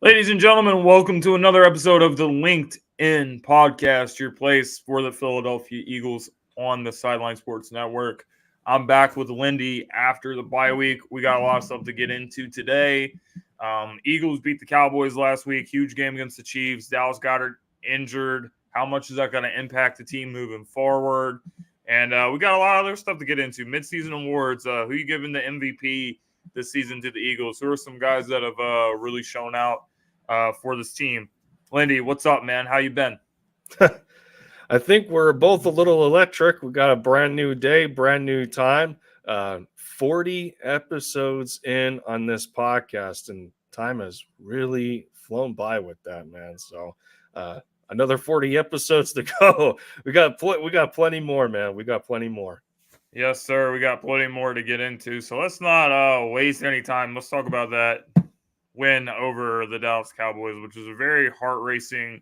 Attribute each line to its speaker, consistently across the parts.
Speaker 1: Ladies and gentlemen, welcome to another episode of the Linc'd In podcast, your place for the Philadelphia Eagles on the Sideline Sports Network. I'm back with Lindy after the bye week. We got a lot of stuff to get into today. Eagles beat the Cowboys last week. Huge game against the Chiefs. Dallas Goedert injured. How much is that going to impact the team moving forward? And we got a lot of other stuff to get into. Midseason awards. Who you giving the MVP this season to the Eagles? Who are some guys that have really shown out for this team? Lindy, what's up, man? How you been?
Speaker 2: I think we're both a little electric. We got a brand new day, brand new time. 40 episodes in on this podcast, and time has really flown by with that, man. So another 40 episodes to go. We got plenty more, man. We got plenty more.
Speaker 1: Yes, sir. We got plenty more to get into. So let's not waste any time. Let's talk about that win over the Dallas Cowboys, which was a very heart-racing,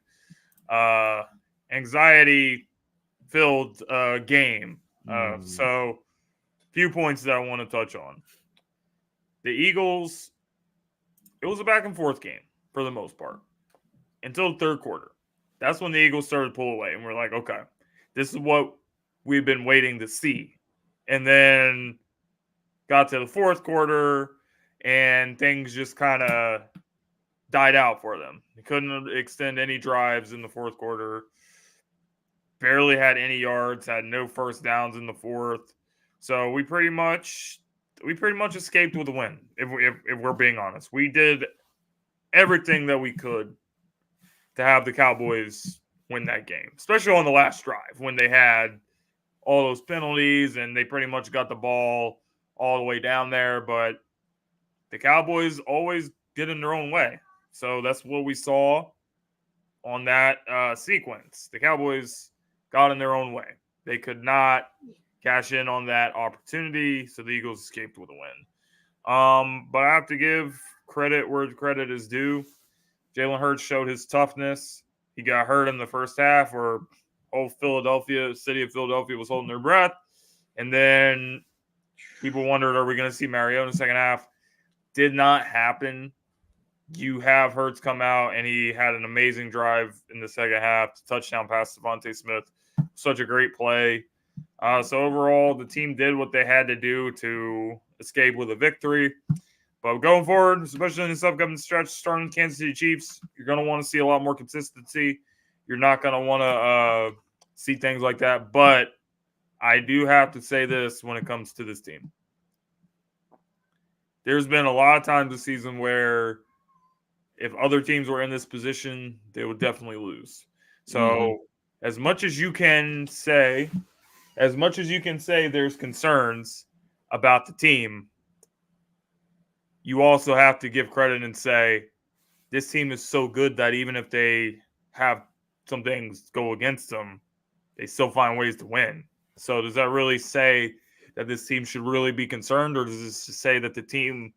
Speaker 1: anxiety-filled game. So, few points that I want to touch on. The Eagles, it was a back-and-forth game for the most part until the third quarter. That's when the Eagles started to pull away, and we're like, okay, this is what we've been waiting to see. And then got to the fourth quarter, and things just kind of died out for them. They couldn't extend any drives in the fourth quarter. Barely had any yards, had no first downs in the fourth. So we pretty much escaped with a win, if we're being honest. We did everything that we could to have the Cowboys win that game, especially on the last drive when they had all those penalties and they pretty much got the ball all the way down there. But the Cowboys always get in their own way. So that's what we saw on that sequence. The Cowboys got in their own way. They could not cash in on that opportunity, so the Eagles escaped with a win. But I have to give credit where credit is due. Jalen Hurts showed his toughness. He got hurt in the first half, where whole city of Philadelphia was holding their breath. And then people wondered, are we going to see Mariota in the second half? Did not happen. You have Hurts come out, and he had an amazing drive in the second half. Touchdown pass to Devontae Smith. Such a great play. So overall, the team did what they had to do to escape with a victory. But going forward, especially in this upcoming stretch, starting Kansas City Chiefs, you're going to want to see a lot more consistency. You're not going to want to see things like that. But I do have to say this when it comes to this team. There's been a lot of times this season where if other teams were in this position, they would definitely lose. So as much as you can say there's concerns about the team, you also have to give credit and say this team is so good that even if they have some things go against them, they still find ways to win. So does that really say that this team should really be concerned, or does this say that the team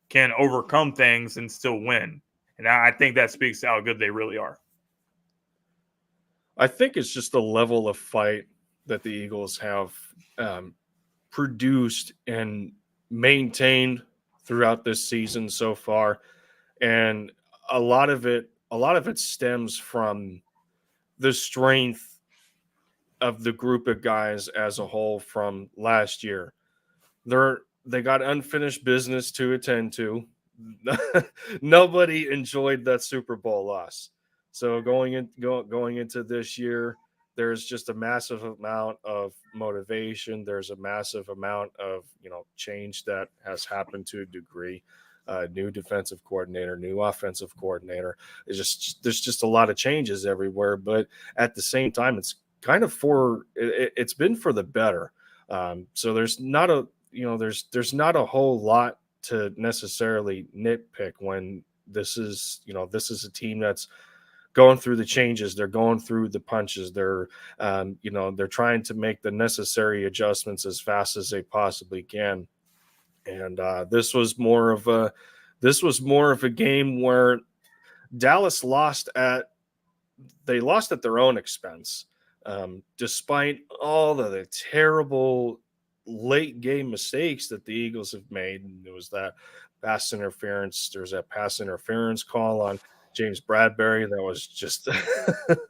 Speaker 1: can overcome things and still win? And I think that speaks to how good they really are.
Speaker 2: I think it's just the level of fight that the Eagles have produced and maintained throughout this season so far, and a lot of it stems from the strength of the group of guys as a whole from last year. They got unfinished business to attend to. Nobody enjoyed that Super Bowl loss. So going into this year, there's just a massive amount of motivation. There's a massive amount of change that has happened to a degree. New defensive coordinator, new offensive coordinator. There's just a lot of changes everywhere. But at the same time, it's kind of it's been for the better. So there's not a there's not a whole lot to necessarily nitpick when this is a team that's going through the changes. They're going through the punches. They're they're trying to make the necessary adjustments as fast as they possibly can. And this was more of a game where Dallas lost at their own expense, despite all of the terrible late game mistakes that the Eagles have made. And there was that pass interference. There's that pass interference call on James Bradbury. That was just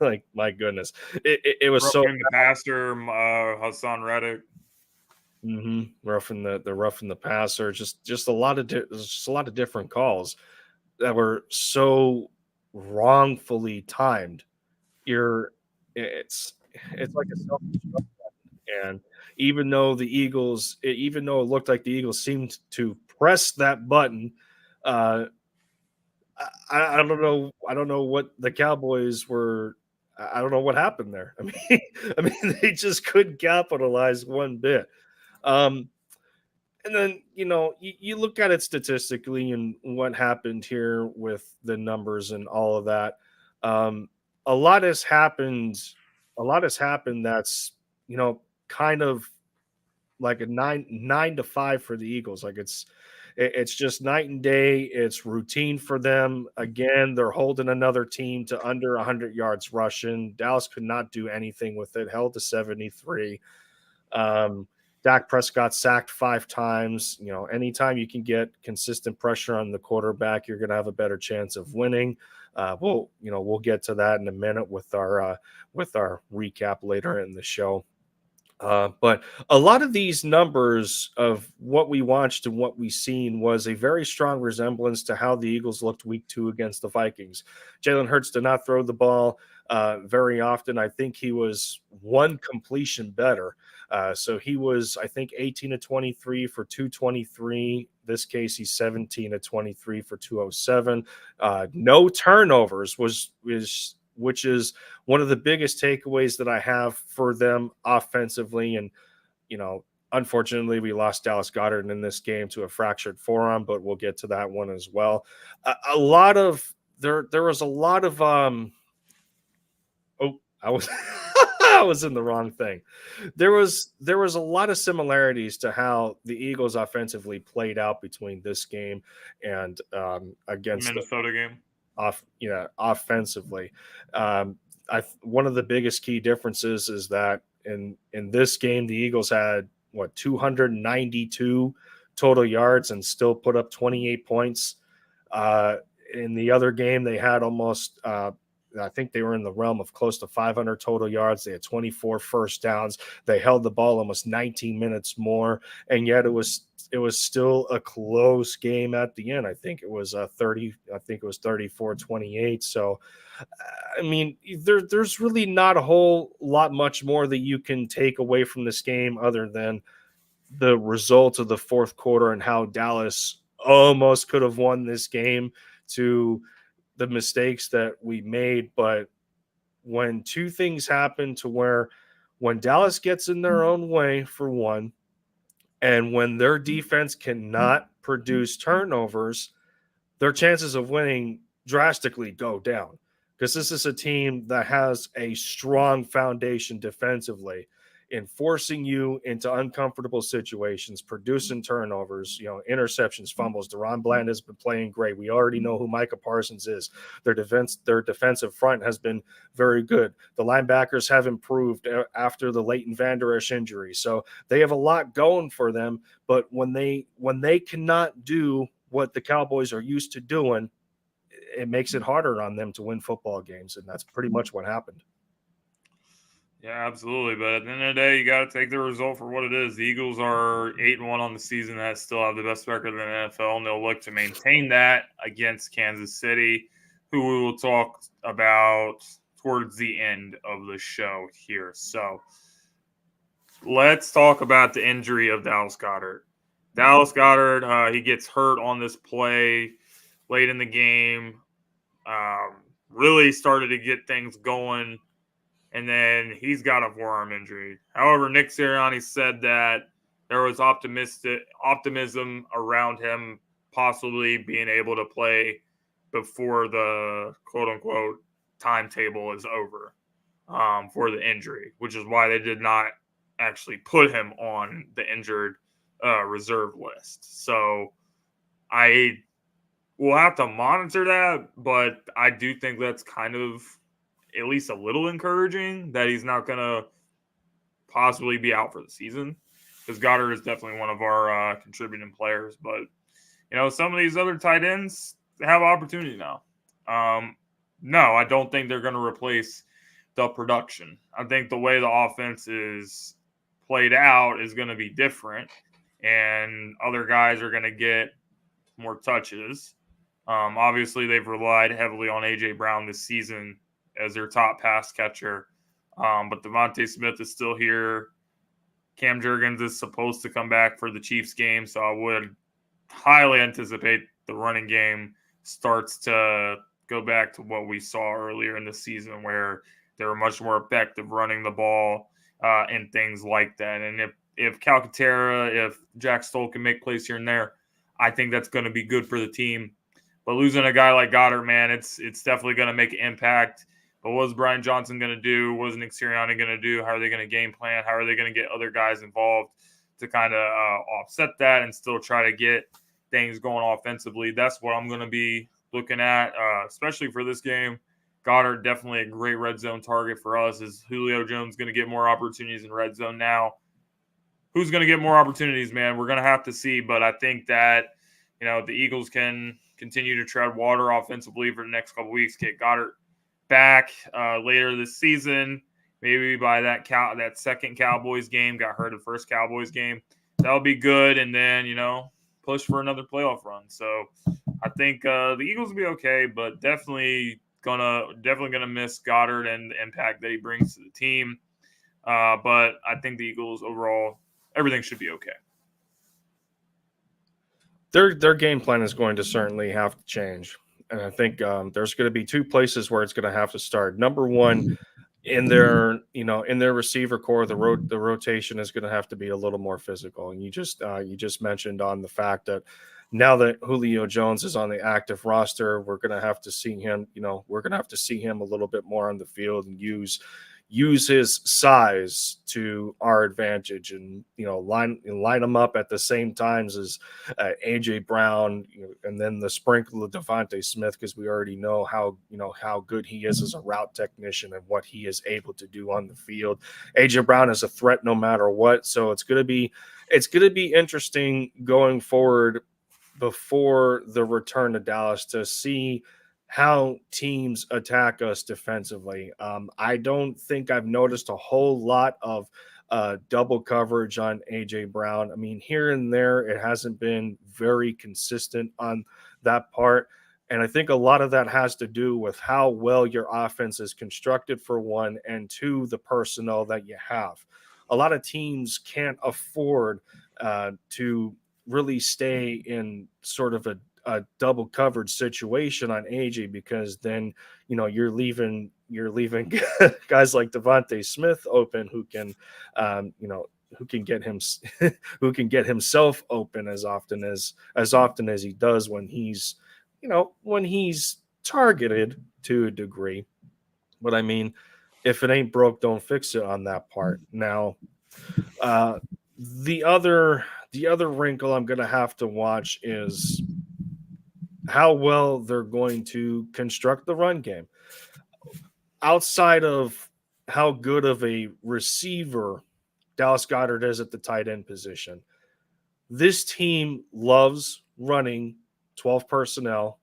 Speaker 2: like, my goodness. It was so
Speaker 1: Roughing the passer, Hassan Reddick.
Speaker 2: roughing the passer. Just a lot of just a lot of different calls that were so wrongfully timed. You're it's like a self, and even though it looked like the Eagles seemed to press that button, uh, I don't know. I don't know what the Cowboys were. I don't know what happened there. I mean, they just couldn't capitalize one bit. Um, and then you look at it statistically and what happened here with the numbers and all of that. Um, a lot has happened. A lot has happened. That's kind of like a 9 to 5 for the Eagles. Like it's just night and day. It's routine for them. Again, they're holding another team to under 100 yards rushing. Dallas could not do anything with it. Held to 73. Dak Prescott sacked 5 times. Anytime you can get consistent pressure on the quarterback, you're going to have a better chance of winning. We'll get to that in a minute with our recap later in the show. But a lot of these numbers of what we watched and what we seen was a very strong resemblance to how the Eagles looked week 2 against the Vikings. Jalen Hurts did not throw the ball very often. I think he was one completion better. So he was, I think, 18 to 23 for 223. This case, he's 17 to 23 for 207. No turnovers which is one of the biggest takeaways that I have for them offensively. And, unfortunately, we lost Dallas Goedert in this game to a fractured forearm, but we'll get to that one as well. There was a lot of, I was, I was in the wrong thing. There was a lot of similarities to how the Eagles offensively played out between this game and against
Speaker 1: Minnesota game.
Speaker 2: Offensively. One of the biggest key differences is that in this game, the Eagles had 292 total yards and still put up 28 points. In the other game, they had almost I think they were in the realm of close to 500 total yards. They had 24 first downs. They held the ball almost 19 minutes more, and yet it was still a close game at the end. I think it was 34-28. So, I mean, there's really not a whole lot much more that you can take away from this game other than the result of the fourth quarter and how Dallas almost could have won this game to the mistakes that we made. But when two things happen to where when Dallas gets in their own way, for one, and when their defense cannot produce turnovers, their chances of winning drastically go down, because this is a team that has a strong foundation defensively in forcing you into uncomfortable situations, producing turnovers, interceptions, fumbles. Deron Bland has been playing great. We already know who Micah Parsons is. Their defensive front has been very good. The linebackers have improved after the Leighton Vander Esch injury. So they have a lot going for them, but when they cannot do what the Cowboys are used to doing, it makes it harder on them to win football games, and that's pretty much what happened.
Speaker 1: Yeah, absolutely. But at the end of the day, you got to take the result for what it is. The Eagles are 8-1 on the season. That still have the best record in the NFL, and they'll look to maintain that against Kansas City, who we will talk about towards the end of the show here. So let's talk about the injury of Dallas Goedert. Dallas Goedert, he gets hurt on this play late in the game. Really started to get things going, and then he's got a forearm injury. However, Nick Sirianni said that there was optimism around him possibly being able to play before the quote-unquote timetable is over for the injury, which is why they did not actually put him on the injured reserve list. So I will have to monitor that, but I do think that's kind of at least a little encouraging that he's not going to possibly be out for the season. Because because Goddard is definitely one of our contributing players. But, some of these other tight ends have opportunity now. No, I don't think they're going to replace the production. I think the way the offense is played out is going to be different, and other guys are going to get more touches. Obviously, they've relied heavily on A.J. Brown this season as their top pass catcher, but Devontae Smith is still here. Cam Jurgens is supposed to come back for the Chiefs game, so I would highly anticipate the running game starts to go back to what we saw earlier in the season, where they were much more effective running the ball and things like that. And if Calcaterra, if Jack Stoll can make plays here and there, I think that's going to be good for the team. But losing a guy like Goddard, man, it's definitely going to make an impact. But what is Brian Johnson going to do? What is Nick Sirianni going to do? How are they going to game plan? How are they going to get other guys involved to kind of offset that and still try to get things going offensively? That's what I'm going to be looking at, especially for this game. Goddard, definitely a great red zone target for us. Is Julio Jones going to get more opportunities in red zone now? Who's going to get more opportunities, man? We're going to have to see. But I think that, the Eagles can continue to tread water offensively for the next couple weeks, get Goddard back later this season, maybe by that second Cowboys game, got hurt the first Cowboys game. That'll be good, and then push for another playoff run. So I think the Eagles will be okay, but definitely gonna miss Goddard and the impact that he brings to the team. But I think the Eagles overall, everything should be okay.
Speaker 2: Their game plan is going to certainly have to change. And I think there's going to be two places where it's going to have to start. Number one, in their receiver core, the rotation is going to have to be a little more physical. And you just mentioned on the fact that now that Julio Jones is on the active roster, we're going to have to see him. We're going to have to see him a little bit more on the field and use his size to our advantage, and line him up at the same times as AJ Brown, and then the sprinkle of Devontae Smith, because we already know how good he is as a route technician and what he is able to do on the field. AJ Brown is a threat no matter what, so it's going to be interesting going forward before the return to Dallas to see how teams attack us defensively. I don't think I've noticed a whole lot of double coverage on AJ Brown. I mean, here and there, it hasn't been very consistent on that part. And I think a lot of that has to do with how well your offense is constructed, for one, and two, the personnel that you have. A lot of teams can't afford to really stay in sort of a double coverage situation on AJ, because then you're leaving guys like Devontae Smith open who can get himself open as often as he does when he's targeted to a degree. But I mean, if it ain't broke, don't fix it on that part. Now, the other wrinkle I'm going to have to watch is how well they're going to construct the run game. Outside of how good of a receiver Dallas Goedert is at the tight end position, this team loves running 12 personnel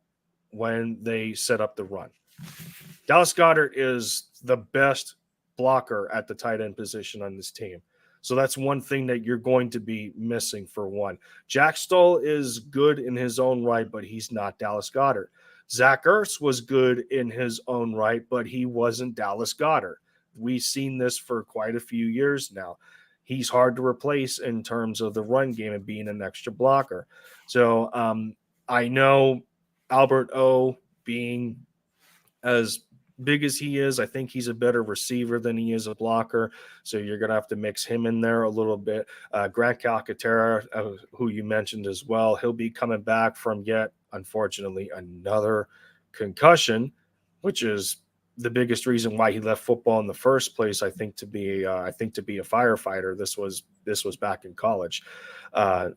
Speaker 2: when they set up the run. Dallas Goedert is the best blocker at the tight end position on this team. So that's one thing that you're going to be missing, for one. Jack Stoll is good in his own right, but he's not Dallas Goedert. Zach Ertz was good in his own right, but he wasn't Dallas Goedert. We've seen this for quite a few years now. He's hard to replace in terms of the run game and being an extra blocker. So I know Albert O, being as big as he is, I think he's a better receiver than he is a blocker. So you're going to have to mix him in there a little bit. Grant Calcaterra, who you mentioned as well, he'll be coming back from yet, unfortunately, another concussion, which is the biggest reason why he left football in the first place. I think to be a firefighter. This was back in college.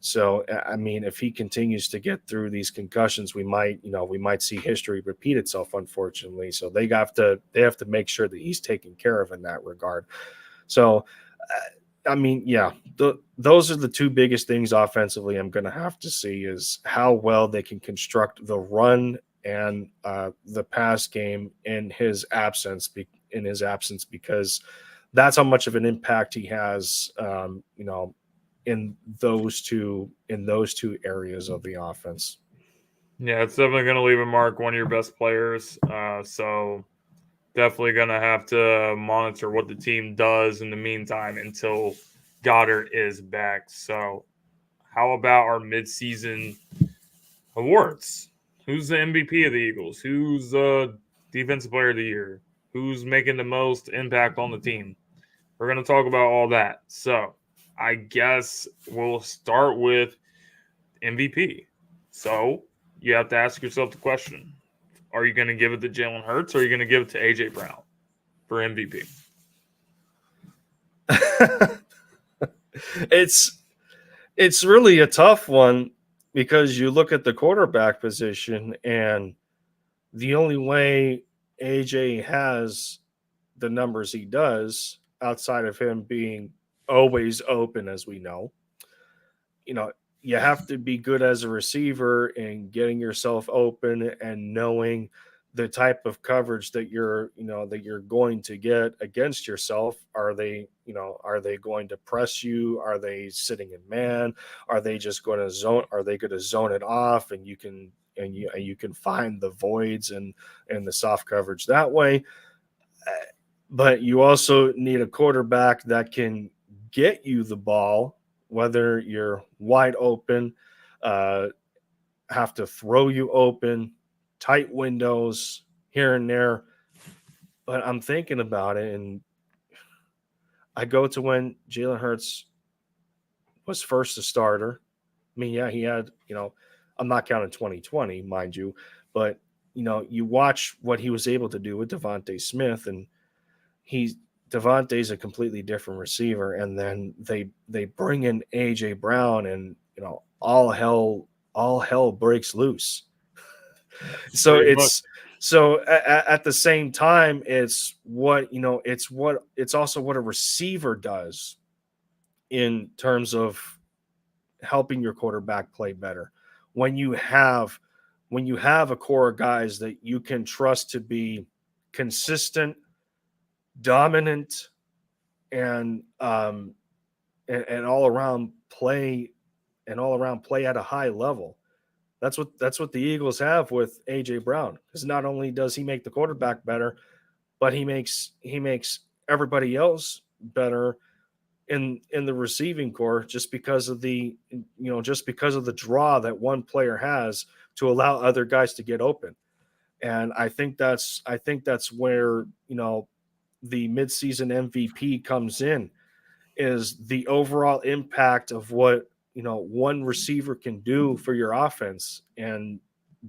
Speaker 2: So I mean, if he continues to get through these concussions, we might see history repeat itself, unfortunately. So they have to make sure that he's taken care of in that regard. So I mean, yeah, those are the two biggest things offensively I'm going to have to see is how well they can construct the run and the pass game in his absence. Because that's how much of an impact he has, in those two areas of the offense.
Speaker 1: Yeah, it's definitely going to leave a mark. One of your best players. So definitely going to have to monitor what the team does in the meantime until Goddard is back. So, how about our midseason awards? Who's the MVP of the Eagles? Who's the defensive player of the year? Who's making the most impact on the team? We're going to talk about all that. So, I guess we'll start with MVP. So, you have to ask yourself the question: are you going to give it to Jalen Hurts or are you going to give it to AJ Brown for MVP?
Speaker 2: It's really a tough one because you look at the quarterback position, and the only way AJ has the numbers he does, outside of him being always open, as we know, you know, you have to be good as a receiver and getting yourself open and knowing the type of coverage that you're going to get against yourself. Are they going to press you? Are they sitting in man? Are they going to zone it off, and you can find the voids and the soft coverage that way? But you also need a quarterback that can get you the ball, whether you're wide open, uh, have to throw you open, tight windows here and there. But I'm thinking about it, and I go to when Jalen Hurts was first a starter. I mean, yeah, he had, I'm not counting 2020, mind you, but, you watch what he was able to do with Devontae Smith, and he's Devontae's a completely different receiver, and then they bring in AJ Brown, and all hell breaks loose. So
Speaker 1: Pretty much.
Speaker 2: at the same time, it's also what a receiver does in terms of helping your quarterback play better. When you have a core of guys that you can trust to be consistent, dominant, and and all around play at a high level. That's what the Eagles have with AJ Brown. Because not only does he make the quarterback better, but he makes everybody else better in the receiving core, just because of the draw that one player has to allow other guys to get open. And I think that's where the midseason MVP comes in, is the overall impact of what one receiver can do for your offense. And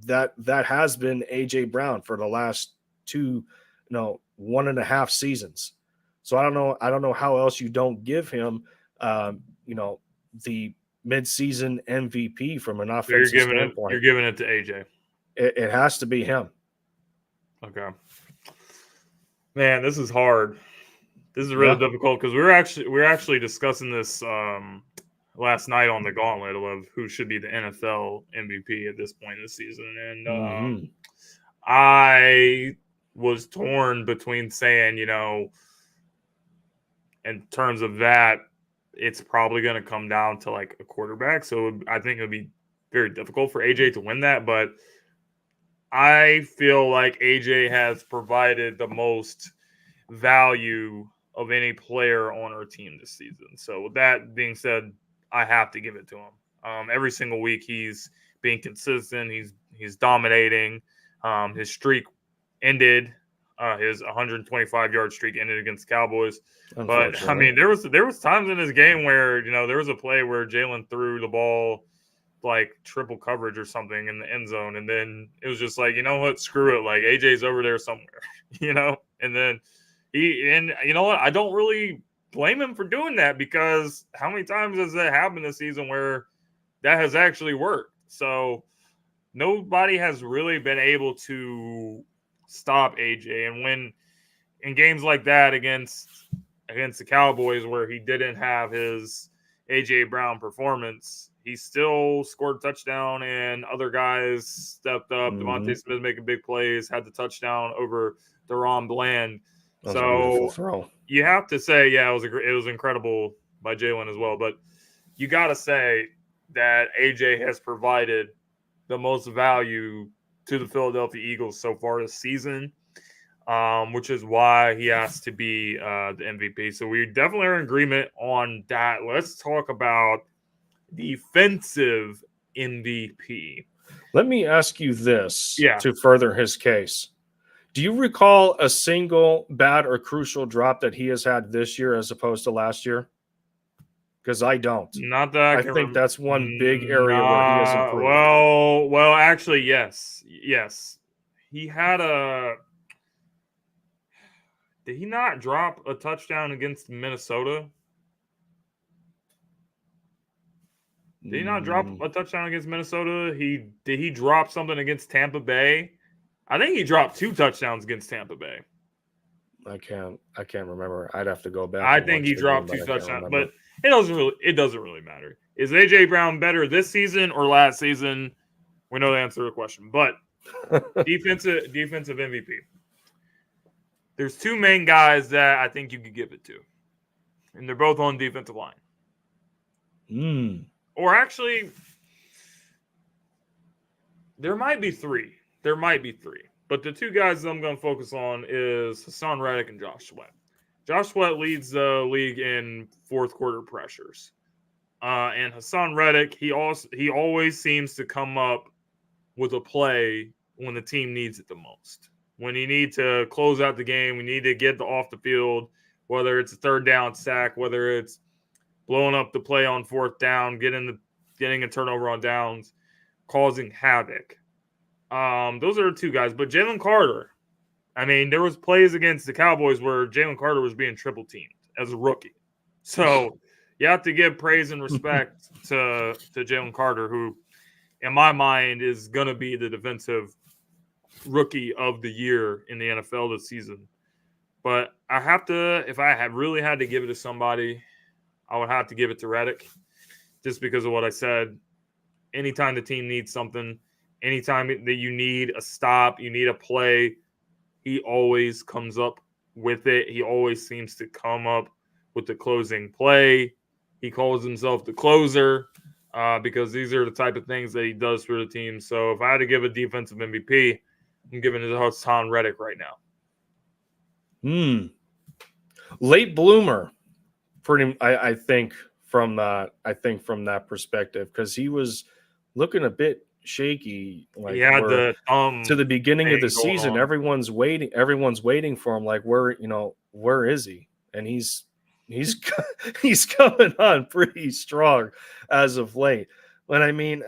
Speaker 2: that has been AJ Brown for the last two, 1.5 seasons. So I don't know how else you don't give him the midseason MVP from an
Speaker 1: So you're
Speaker 2: offensive
Speaker 1: giving it you're
Speaker 2: standpoint.
Speaker 1: giving it to AJ.
Speaker 2: It has to be him.
Speaker 1: Okay. Man, this is hard. This is really
Speaker 2: Yeah.
Speaker 1: difficult because we were actually discussing this last night on the gauntlet of who should be the NFL MVP at this point in the season. And
Speaker 2: Hmm.
Speaker 1: I was torn between saying, in terms of that, it's probably going to come down to like a quarterback. So I think it would be very difficult for AJ to win that. But I feel like AJ has provided the most value of any player on our team this season. So with that being said, I have to give it to him. Every single week he's being consistent. He's dominating. His streak ended. His 125-yard streak ended against the Cowboys. But I
Speaker 2: Unfortunately.
Speaker 1: mean, there was times in this game where there was a play where Jalen threw the ball like triple coverage or something in the end zone, and then it was just like, you know what, screw it, like AJ's over there somewhere, and then and you know what, I don't really blame him for doing that because how many times has that happened this season where that has actually worked? So nobody has really been able to stop AJ, and when in games like that against against the Cowboys where he didn't have his A.J. Brown performance, he still scored a touchdown and other guys stepped up. Devontae Smith making big plays, had the touchdown over DaRon Bland.
Speaker 2: That was a beautiful throw.
Speaker 1: You have to say, yeah, it was incredible by Jalen as well. But you got to say that A.J. has provided the most value to the Philadelphia Eagles so far this season, which is why he has to be the MVP. So we definitely are in agreement on that. Let's talk about defensive MVP.
Speaker 2: Let me ask you this to further his case. Do you recall a single bad or crucial drop that he has had this year as opposed to last year? Because I don't.
Speaker 1: Not that
Speaker 2: I think that's one big area where he has improved.
Speaker 1: Well, actually, yes. He had Did he not drop a touchdown against Minnesota? Did he not drop a touchdown against Minnesota? Did he drop something against Tampa Bay? I think he dropped 2 touchdowns against Tampa Bay.
Speaker 2: I can't remember. I'd have to go back.
Speaker 1: I think he dropped 2 touchdowns, but it doesn't really matter. Is AJ Brown better this season or last season? We know the answer to the question. But defensive MVP. There's 2 main guys that I think you could give it to. And they're both on defensive line. Or actually, there might be 3. But the 2 guys I'm going to focus on is Hassan Reddick and Josh Sweat. Josh Sweat leads the league in fourth quarter pressures. And Hassan Reddick, he always seems to come up with a play when the team needs it the most. When you need to close out the game, we need to get off the field, whether it's a third down sack, whether it's blowing up the play on fourth down, getting a turnover on downs, causing havoc. Those are the 2 guys. But Jalen Carter, I mean, there was plays against the Cowboys where Jalen Carter was being triple teamed as a rookie. So you have to give praise and respect to Jalen Carter, who, in my mind, is going to be the defensive rookie of the year in the NFL this season. But I have to, if I had really had to give it to somebody, I would have to give it to Reddick, just because of what I said. Anytime the team needs something, anytime that you need a stop, you need a play, he always comes up with it. He always seems to come up with the closing play. He calls himself the closer because these are the type of things that he does for the team. So if I had to give a defensive MVP, I'm giving it to Hassan Reddick right now.
Speaker 2: Late bloomer, I think from that perspective, because he was looking a bit shaky. Like,
Speaker 1: the
Speaker 2: to the beginning of the season, everyone's waiting for him. Like, where is he? And he's coming on pretty strong as of late. But I mean,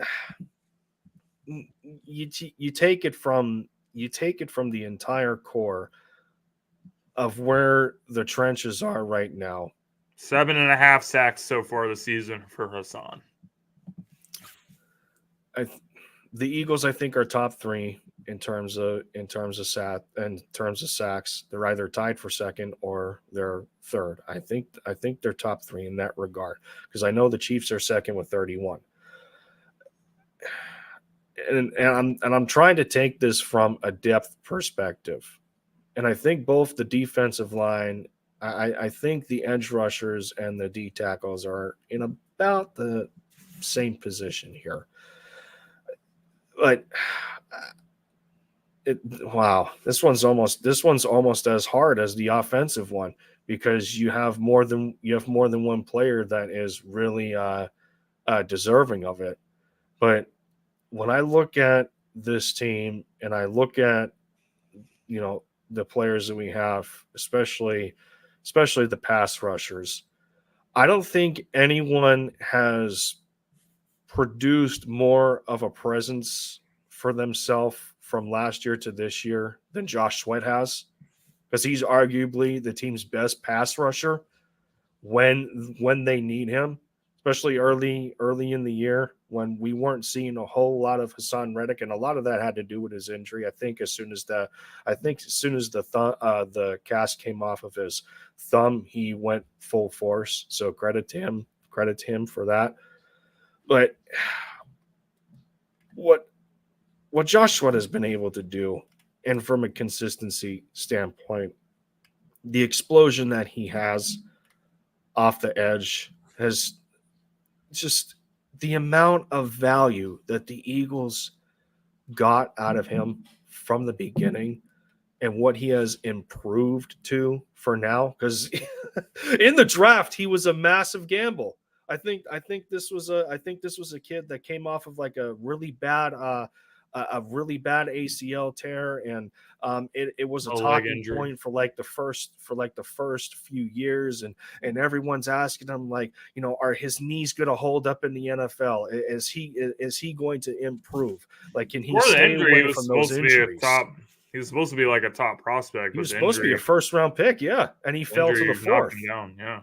Speaker 2: you take it from the entire core of where the trenches are right now.
Speaker 1: 7.5 sacks so far this season for Hassan.
Speaker 2: The Eagles, I think, are top 3 in terms of sacks. They're either tied for second or they're third. I think they're top 3 in that regard, because I know the Chiefs are second with 31. And I'm trying to take this from a depth perspective, and I think both the defensive line, I think the edge rushers and the D tackles are in about the same position here. But this one's almost as hard as the offensive one, because you have more than one player that is really deserving of it. But when I look at this team and I look at the players that we have, especially the pass rushers, I don't think anyone has produced more of a presence for themselves from last year to this year than Josh Sweat has, because he's arguably the team's best pass rusher when they need him, especially early in the year. when we weren't seeing a whole lot of Hassan Reddick, and a lot of that had to do with his injury. I think as soon as the cast came off of his thumb, he went full force. So credit to him for that. But what Josh Sweat has been able to do, and from a consistency standpoint, the explosion that he has off the edge has just the amount of value that the Eagles got out of him from the beginning and what he has improved to for now. Because in the draft, he was a massive gamble. I think this was a kid that came off of like a really bad ACL tear, and it was a talking point for the first few years, and everyone's asking him, like, are his knees going to hold up in the NFL? Is he going to improve? Like, can he stay away from those injuries?
Speaker 1: He was supposed to be like a top prospect.
Speaker 2: He was supposed to be a first-round pick, yeah, and he fell to the fourth.
Speaker 1: Down, yeah.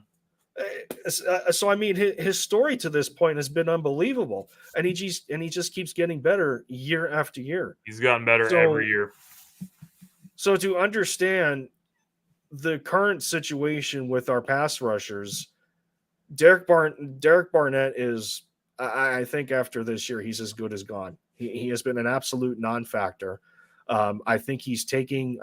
Speaker 2: So I mean, his story to this point has been unbelievable, and he just keeps getting better year after year.
Speaker 1: He's gotten better every year.
Speaker 2: So to understand the current situation with our pass rushers, Derek Barnett is, I think after this year, he's as good as gone. He has been an absolute non-factor. I think he's taking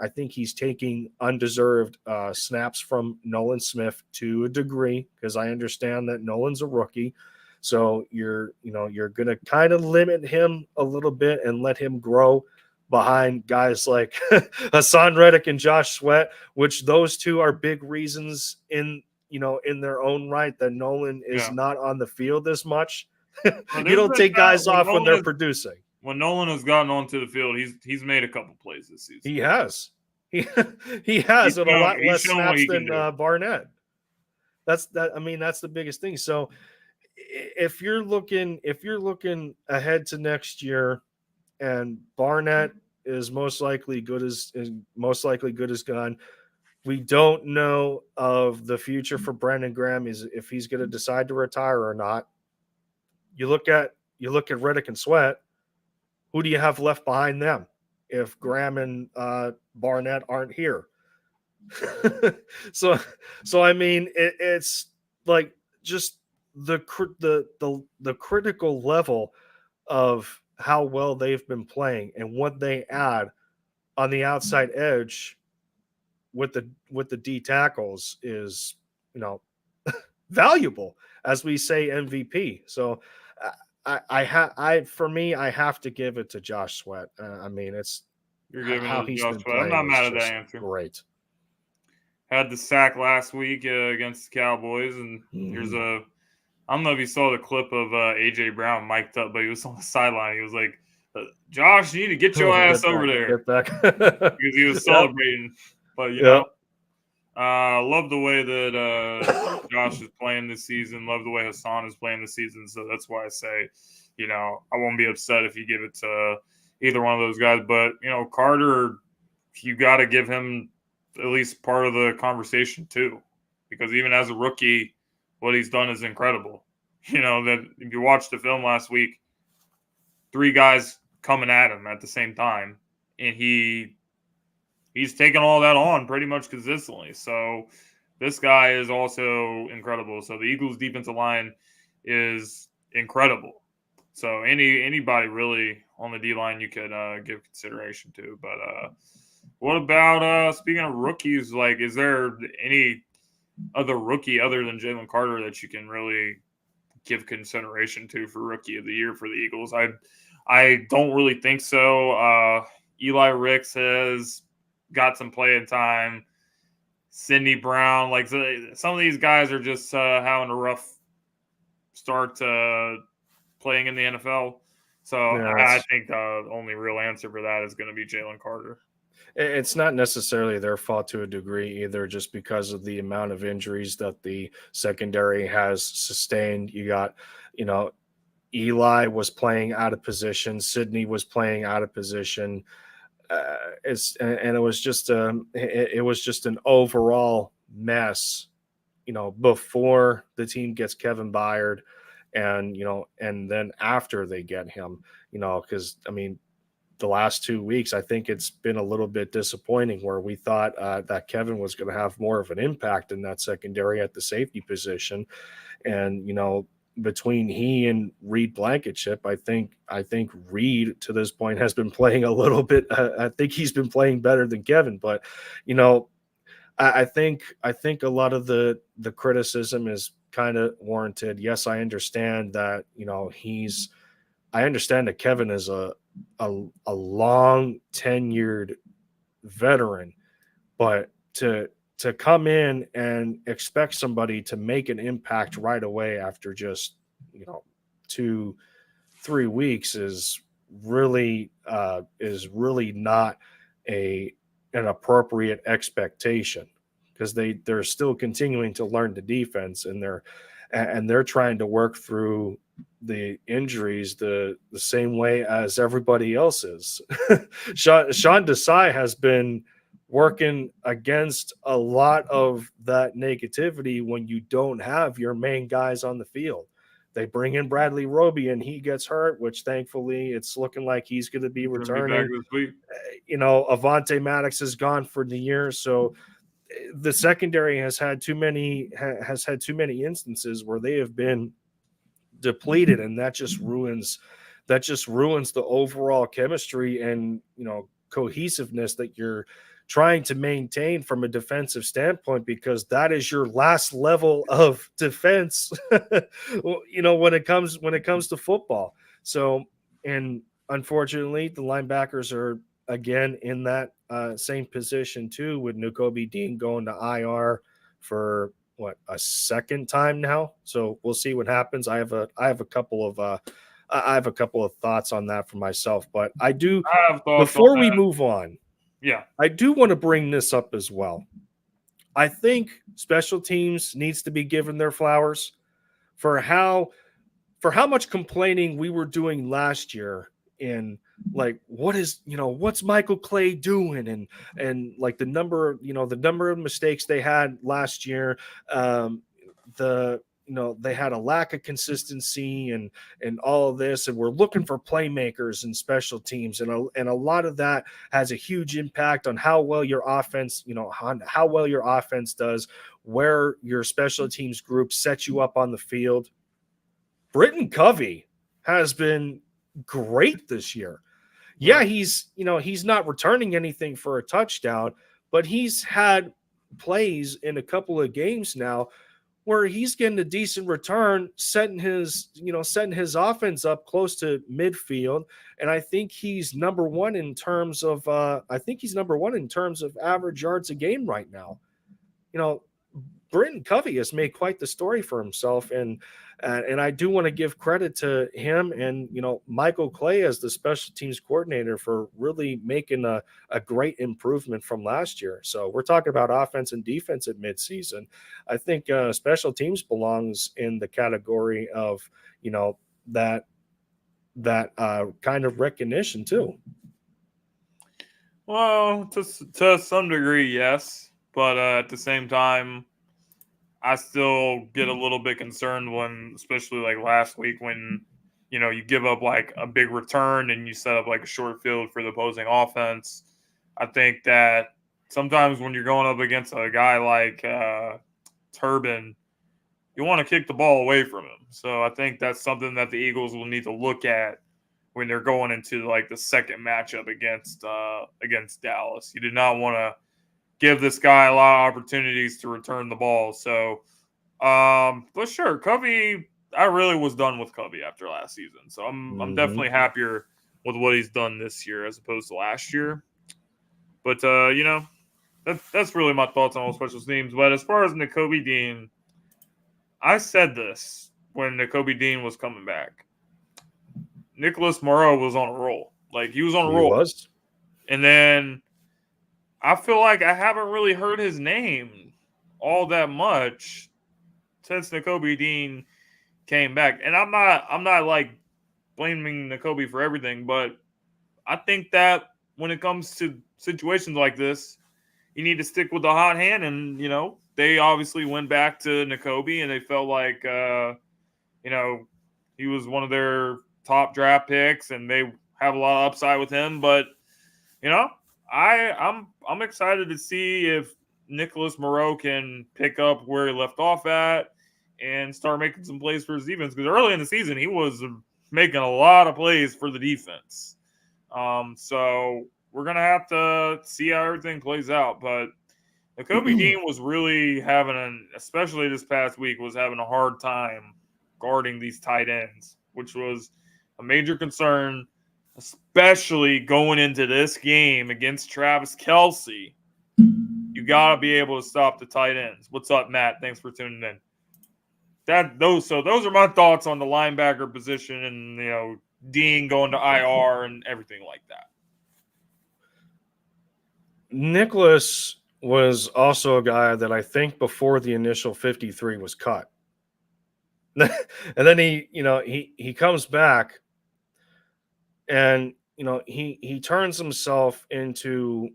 Speaker 2: undeserved snaps from Nolan Smith to a degree, because I understand that Nolan's a rookie. So you're going to kind of limit him a little bit and let him grow behind guys like Hassan Reddick and Josh Sweat, which those two are big reasons in their own right that Nolan is not on the field as much. You don't take guys off when they're producing.
Speaker 1: When Nolan has gotten onto the field, he's made a couple plays this season.
Speaker 2: He has. He has, and a lot less snaps than Barnett. That's the biggest thing. So if you're looking ahead to next year, and Barnett is most likely good as gone, we don't know of the future for Brandon Graham, is if he's going to decide to retire or not. You look at Reddick and Sweat. Who do you have left behind them if Graham and Barnett aren't here? so I mean, it's like just the critical level of how well they've been playing and what they add on the outside edge with the D tackles is, valuable, as we say, MVP. So I have to give it to Josh Sweat. I mean,
Speaker 1: you're giving it to Josh Sweat. I'm not mad at that answer.
Speaker 2: Great.
Speaker 1: Had the sack last week against the Cowboys, and here's I don't know if you saw the clip of AJ Brown mic'd up, but he was on the sideline. He was like, "Josh, you need to get your ass over there," because he was celebrating. But love the way that Josh is playing this season. Love the way Hassan is playing this season. So that's why I say, I won't be upset if you give it to either one of those guys. But, Carter, you got to give him at least part of the conversation too, because even as a rookie, what he's done is incredible. That if you watched the film last week, 3 guys coming at him at the same time, and he's taken all that on pretty much consistently. So this guy is also incredible. So the Eagles' defensive line is incredible. So anybody really on the D-line you could give consideration to. But what about, speaking of rookies, like, is there any other rookie other than Jalen Carter that you can really give consideration to for Rookie of the Year for the Eagles? I don't really think so. Eli Ricks has got some playing time. Sidney Brown, like, some of these guys are just having a rough start playing in the NFL. So I think the only real answer for that is going to be Jalen Carter.
Speaker 2: It's not necessarily their fault to a degree either, just because of the amount of injuries that the secondary has sustained. You got, Eli was playing out of position. Sidney was playing out of position. It was just an overall mess, before the team gets Kevin Byard, and and then after they get him, because I mean, the last 2 weeks, I think it's been a little bit disappointing where we thought that Kevin was going to have more of an impact in that secondary at the safety position. And, between he and Reed Blankenship, I think Reed to this point has been playing a little bit. I think he's been playing better than Kevin, but, I think a lot of the criticism is kind of warranted. Yes, I understand that, I understand that Kevin is a long tenured veteran, but to come in and expect somebody to make an impact right away after just 2-3 weeks is really not a an appropriate expectation, because they're still continuing to learn the defense, and they're trying to work through the injuries the same way as everybody else is. Sean Desai has been working against a lot of that negativity when you don't have your main guys on the field. They bring in Bradley Roby and he gets hurt, which thankfully it's looking like he's going to be
Speaker 1: He's gonna be back
Speaker 2: returning.
Speaker 1: this week.
Speaker 2: Avante Maddox is gone for the year, so the secondary has had too many instances where they have been depleted, and that just ruins the overall chemistry and cohesiveness that you're trying to maintain from a defensive standpoint, because that is your last level of defense when it comes to football. So, and unfortunately the linebackers are again in that same position too, with Nakobe Dean going to IR for what, a second time now. So we'll see what happens. I have a couple of thoughts on that for myself, but I do,
Speaker 1: I have thoughts on
Speaker 2: before we
Speaker 1: that.
Speaker 2: move on,
Speaker 1: Yeah,
Speaker 2: I do want to bring this up as well. I think special teams needs to be given their flowers for how much complaining we were doing last year in, like, what's Michael Clay doing, and like the number of mistakes they had last year. They had a lack of consistency and all of this, and we're looking for playmakers and special teams, and a lot of that has a huge impact on how well your offense does, where your special teams group sets you up on the field. Britton Covey has been great this year. Yeah, he's not returning anything for a touchdown, but he's had plays in a couple of games now where he's getting a decent return, setting his offense up close to midfield. And I think he's number one in terms of average yards a game right now. Britton Covey has made quite the story for himself, and I do want to give credit to him and Michael Clay as the special teams coordinator for really making a great improvement from last year. So we're talking about offense and defense at midseason. I think special teams belongs in the category of that kind of recognition too.
Speaker 1: well, to some degree, yes, but at the same time, I still get a little bit concerned when, especially like last week, when you give up like a big return and you set up like a short field for the opposing offense. I think that sometimes when you're going up against a guy like Turbin, you want to kick the ball away from him. So I think that's something that the Eagles will need to look at when they're going into like the second matchup against Dallas. You did not want to give this guy a lot of opportunities to return the ball. So, but sure, Covey, I really was done with Covey after last season. So I'm definitely happier with what he's done this year as opposed to last year. But that's really my thoughts on all special teams. But as far as Nakobe Dean, I said this when Nakobe Dean was coming back. Nicholas Morrow was on a roll. Like, he was on a roll.
Speaker 2: Was.
Speaker 1: And then I feel like I haven't really heard his name all that much since Nakobe Dean came back. And I'm not like blaming Nakobe for everything, but I think that when it comes to situations like this, you need to stick with the hot hand. And they obviously went back to Nakobe and they felt like He was one of their top draft picks, and they have a lot of upside with him. But I'm excited to see if Nicholas Moreau can pick up where he left off at and start making some plays for his defense. Because early in the season, he was making a lot of plays for the defense. So we're gonna have to see how everything plays out. But Kobe Dean was really especially this past week, was having a hard time guarding these tight ends, which was a major concern, especially going into this game against Travis Kelce. You got to be able to stop the tight ends. What's up, Matt? Thanks for tuning in. Those are my thoughts on the linebacker position and, Dean going to IR and everything like that.
Speaker 2: Nicholas was also a guy that I think before the initial 53 was cut. And then he comes back and he turns himself into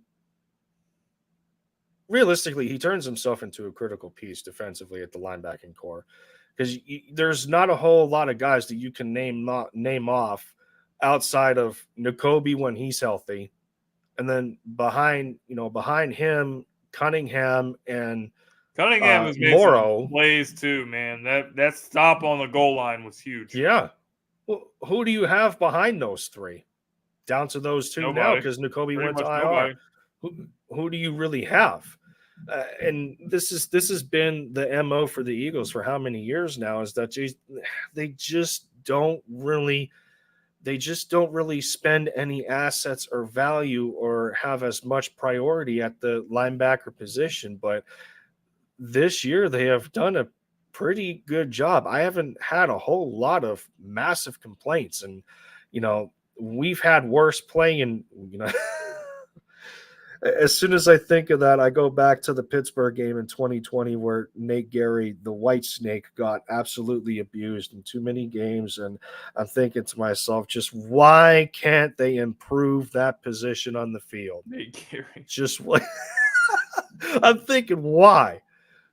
Speaker 2: a critical piece defensively at the linebacking core, because there's not a whole lot of guys that you can name off outside of Nakobe when he's healthy, and then behind him, Cunningham and
Speaker 1: Has made
Speaker 2: Morrow
Speaker 1: some plays too, man. That stop on the goal line was huge.
Speaker 2: Yeah. Well, who do you have behind those three? Down to those two now, because Nakobe went to IR. Who do you really have? And this has been the MO for the Eagles for how many years now? Is that they just don't really spend any assets or value or have as much priority at the linebacker position. But this year they have done a pretty good job. I haven't had a whole lot of massive complaints, and we've had worse play, and as soon as I think of that, I go back to the Pittsburgh game in 2020 where Nate Gary, the White Snake, got absolutely abused in too many games. And I'm thinking to myself, just why can't they improve that position on the field?
Speaker 1: Nate Gary.
Speaker 2: Just what I'm thinking, why?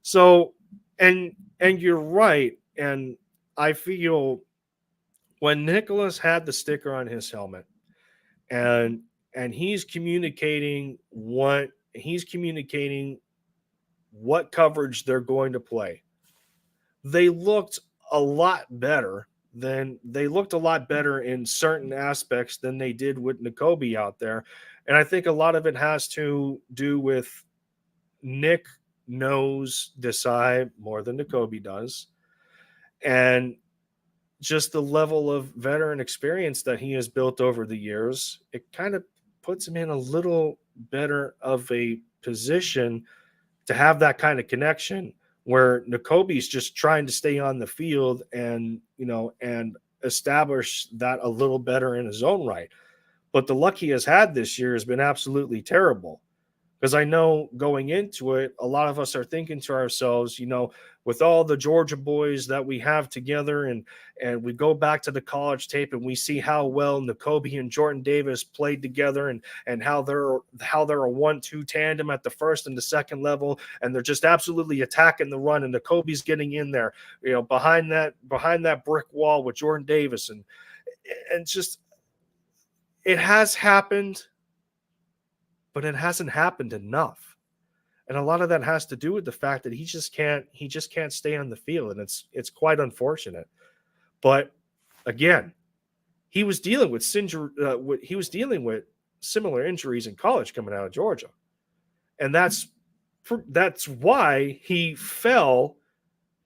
Speaker 2: So, and you're right. And I feel when Nicholas had the sticker on his helmet and he's communicating what coverage they're going to play, they looked a lot better in certain aspects than they did with Nakobe out there. And I think a lot of it has to do with Nick knows Desai more than Nakobe does, and just the level of veteran experience that he has built over the years. It kind of puts him in a little better of a position to have that kind of connection, where Nakobe's just trying to stay on the field and establish that a little better in his own right. But the luck he has had this year has been absolutely terrible. Because I know going into it, a lot of us are thinking to ourselves, with all the Georgia boys that we have together, and we go back to the college tape and we see how well Nakobe and Jordan Davis played together, and how they're a 1-2 tandem at the first and the second level, and they're just absolutely attacking the run, and Nakobe's getting in there, behind that brick wall with Jordan Davis, and just it has happened. But it hasn't happened enough. And a lot of that has to do with the fact that he just can't stay on the field. And it's quite unfortunate. But again, he was dealing with similar injuries in college coming out of Georgia. And that's why he fell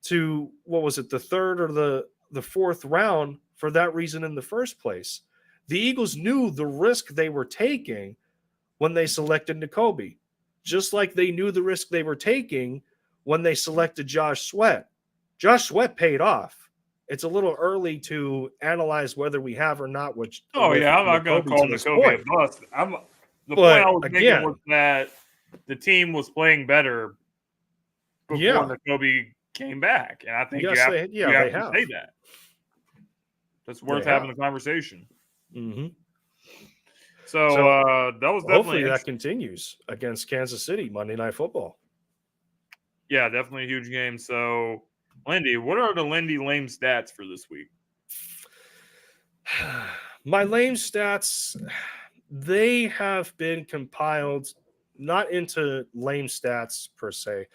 Speaker 2: to, what was it, the third or the fourth round for that reason in the first place. The Eagles knew the risk they were taking when they selected Nakobe, just like they knew the risk they were taking when they selected Josh Sweat. Josh Sweat paid off. It's a little early to analyze whether we have or not.
Speaker 1: I'm not going to call Nakobe a bust. The point I was making was that the team was playing better before Nakobe came back, and I think you have to say that. That's worth having the conversation.
Speaker 2: Mm-hmm.
Speaker 1: So that was definitely
Speaker 2: hopefully that continues against Kansas City Monday Night Football.
Speaker 1: Yeah, definitely a huge game. So, Lindy, what are the Lindy lame stats for this week?
Speaker 2: My lame stats, they have been compiled not into lame stats per se,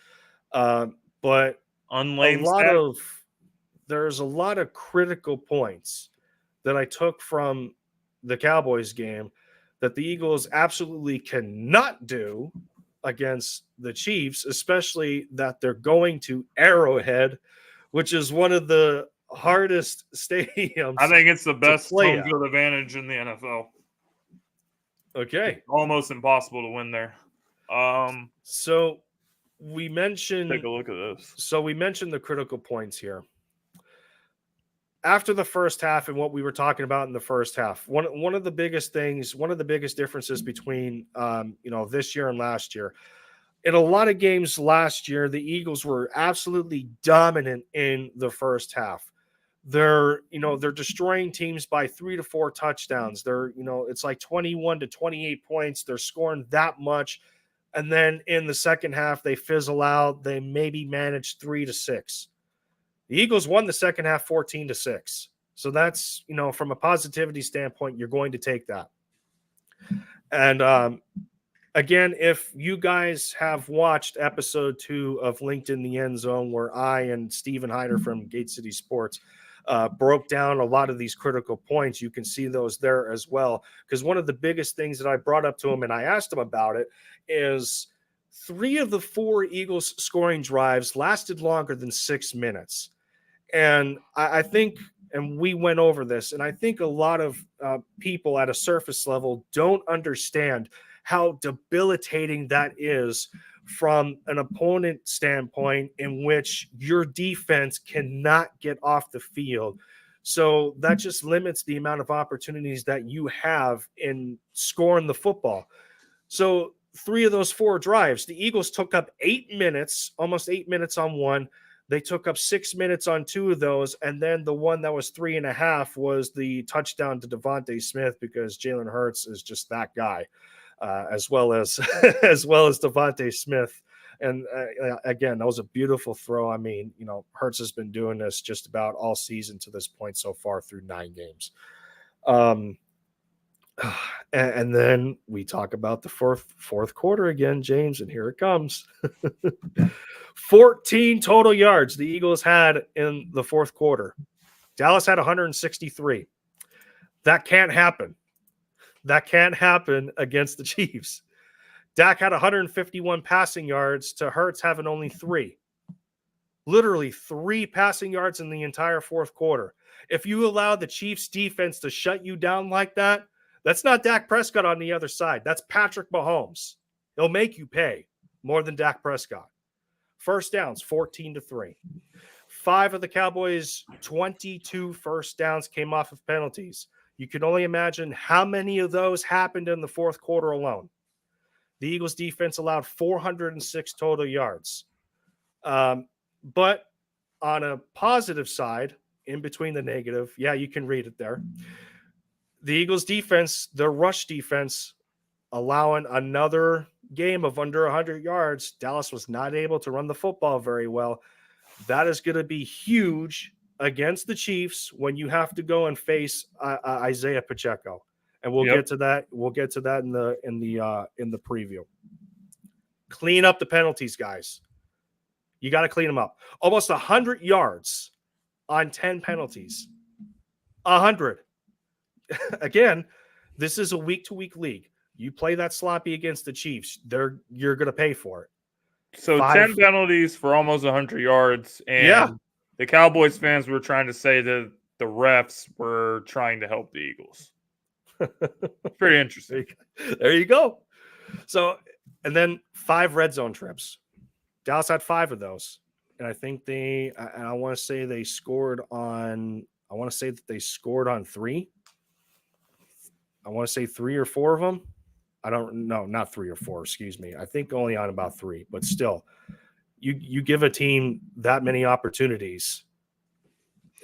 Speaker 2: but
Speaker 1: Unlame stat.
Speaker 2: there's a lot of critical points that I took from the Cowboys game that the Eagles absolutely cannot do against the Chiefs, especially that they're going to Arrowhead, which is one of the hardest stadiums
Speaker 1: I think it's the
Speaker 2: to
Speaker 1: best
Speaker 2: play
Speaker 1: home
Speaker 2: at.
Speaker 1: field advantage in the NFL. It's
Speaker 2: Okay.
Speaker 1: almost impossible to win there.
Speaker 2: So we
Speaker 1: Take
Speaker 2: mentioned
Speaker 1: a look at this.
Speaker 2: the critical points here. After the first half and what we were talking about in the first half, one of the biggest things, one of the biggest differences between this year and last year, in a lot of games last year, the Eagles were absolutely dominant in the first half. They're destroying teams by 3 to 4 touchdowns. It's like 21 to 28 points. They're scoring that much. And then in the second half, they fizzle out. They maybe manage 3 to 6. The Eagles won the second half 14 to 6. So that's, from a positivity standpoint, you're going to take that. And again, if you guys have watched episode 2 of Linc'd In the End Zone, where I and Steven Hyder from Gate City Sports broke down a lot of these critical points, you can see those there as well. Because one of the biggest things that I brought up to him and I asked him about it is 3 of the 4 Eagles scoring drives lasted longer than 6 minutes. And I think, and we went over this, and I think a lot of people at a surface level don't understand how debilitating that is from an opponent standpoint, in which your defense cannot get off the field. So that just limits the amount of opportunities that you have in scoring the football. So 3 of those 4 drives, the Eagles took up 8 minutes, almost 8 minutes on one. They took up 6 minutes on 2 of those, and then the one that was 3.5 was the touchdown to Devontae Smith, because Jalen Hurts is just that guy, as well as Devontae Smith. And again, that was a beautiful throw. I mean, Hurts has been doing this just about all season to this point so far through 9 games. And then we talk about the fourth quarter again, James, and here it comes. 14 total yards the Eagles had in the fourth quarter. Dallas had 163. That can't happen. That can't happen against the Chiefs. Dak had 151 passing yards to Hurts having only 3. Literally 3 passing yards in the entire fourth quarter. If you allow the Chiefs defense to shut you down like that, that's not Dak Prescott on the other side. That's Patrick Mahomes. He'll make you pay more than Dak Prescott. First downs, 14 to 3. 5 of the Cowboys' 22 first downs came off of penalties. You can only imagine how many of those happened in the fourth quarter alone. The Eagles defense allowed 406 total yards. But on a positive side, in between the negative, yeah, you can read it there. The Eagles defense, their rush defense, allowing another game of under 100 yards. Dallas was not able to run the football very well. That is going to be huge against the Chiefs when you have to go and face Isaiah Pacheco. And we'll get to that. We'll get to that in the preview. Clean up the penalties, guys. You got to clean them up. Almost 100 yards on 10 penalties. 100. Again, this is a week-to-week league. You play that sloppy against the Chiefs, you're going to pay for it.
Speaker 1: So 10 penalties for almost 100 yards. And the Cowboys fans were trying to say that the refs were trying to help the Eagles. Pretty interesting.
Speaker 2: There you go. So, and then 5 red zone trips. Dallas had 5 of those. And I think I want to say they scored on, I want to say that they scored on 3. I want to say 3 or 4 of them. I don't know, not 3 or 4, excuse me. I think only on about 3, but still, you give a team that many opportunities.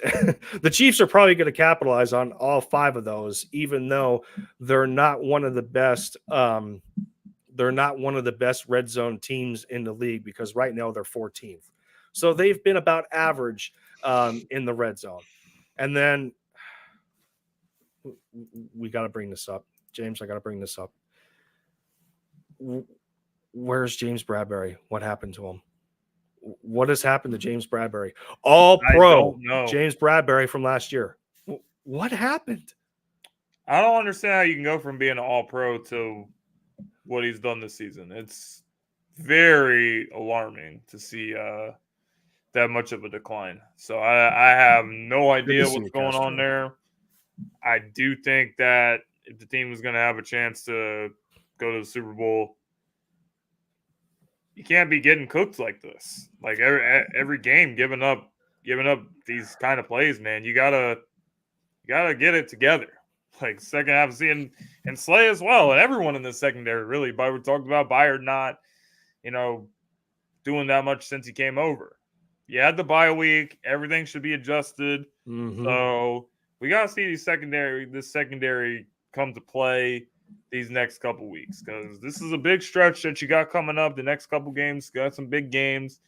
Speaker 2: The Chiefs are probably going to capitalize on all 5 of those, even though they're not one of the best. They're not one of the best red zone teams in the league, because right now they're 14th. So they've been about average in the red zone. And then we got to bring this up. James, I got to bring this up. Where's James Bradbury? What happened to him? What has happened to James Bradbury? All
Speaker 1: I
Speaker 2: pro
Speaker 1: don't know.
Speaker 2: James Bradbury from last year. What happened?
Speaker 1: I don't understand how you can go from being an all pro to what he's done this season. It's very alarming to see that much of a decline. So I have no idea what's going on there. I do think that if the team is going to have a chance to go to the Super Bowl, you can't be getting cooked like this. Like every game, giving up these kind of plays, man. You gotta get it together. Like second half of seeing and Slay as well, and everyone in the secondary really. But we talked about Byard not, doing that much since he came over. You had the bye week, everything should be adjusted.
Speaker 2: Mm-hmm.
Speaker 1: So we gotta see this secondary come to play these next couple weeks, because this is a big stretch that you got coming up. The next couple games got some big games.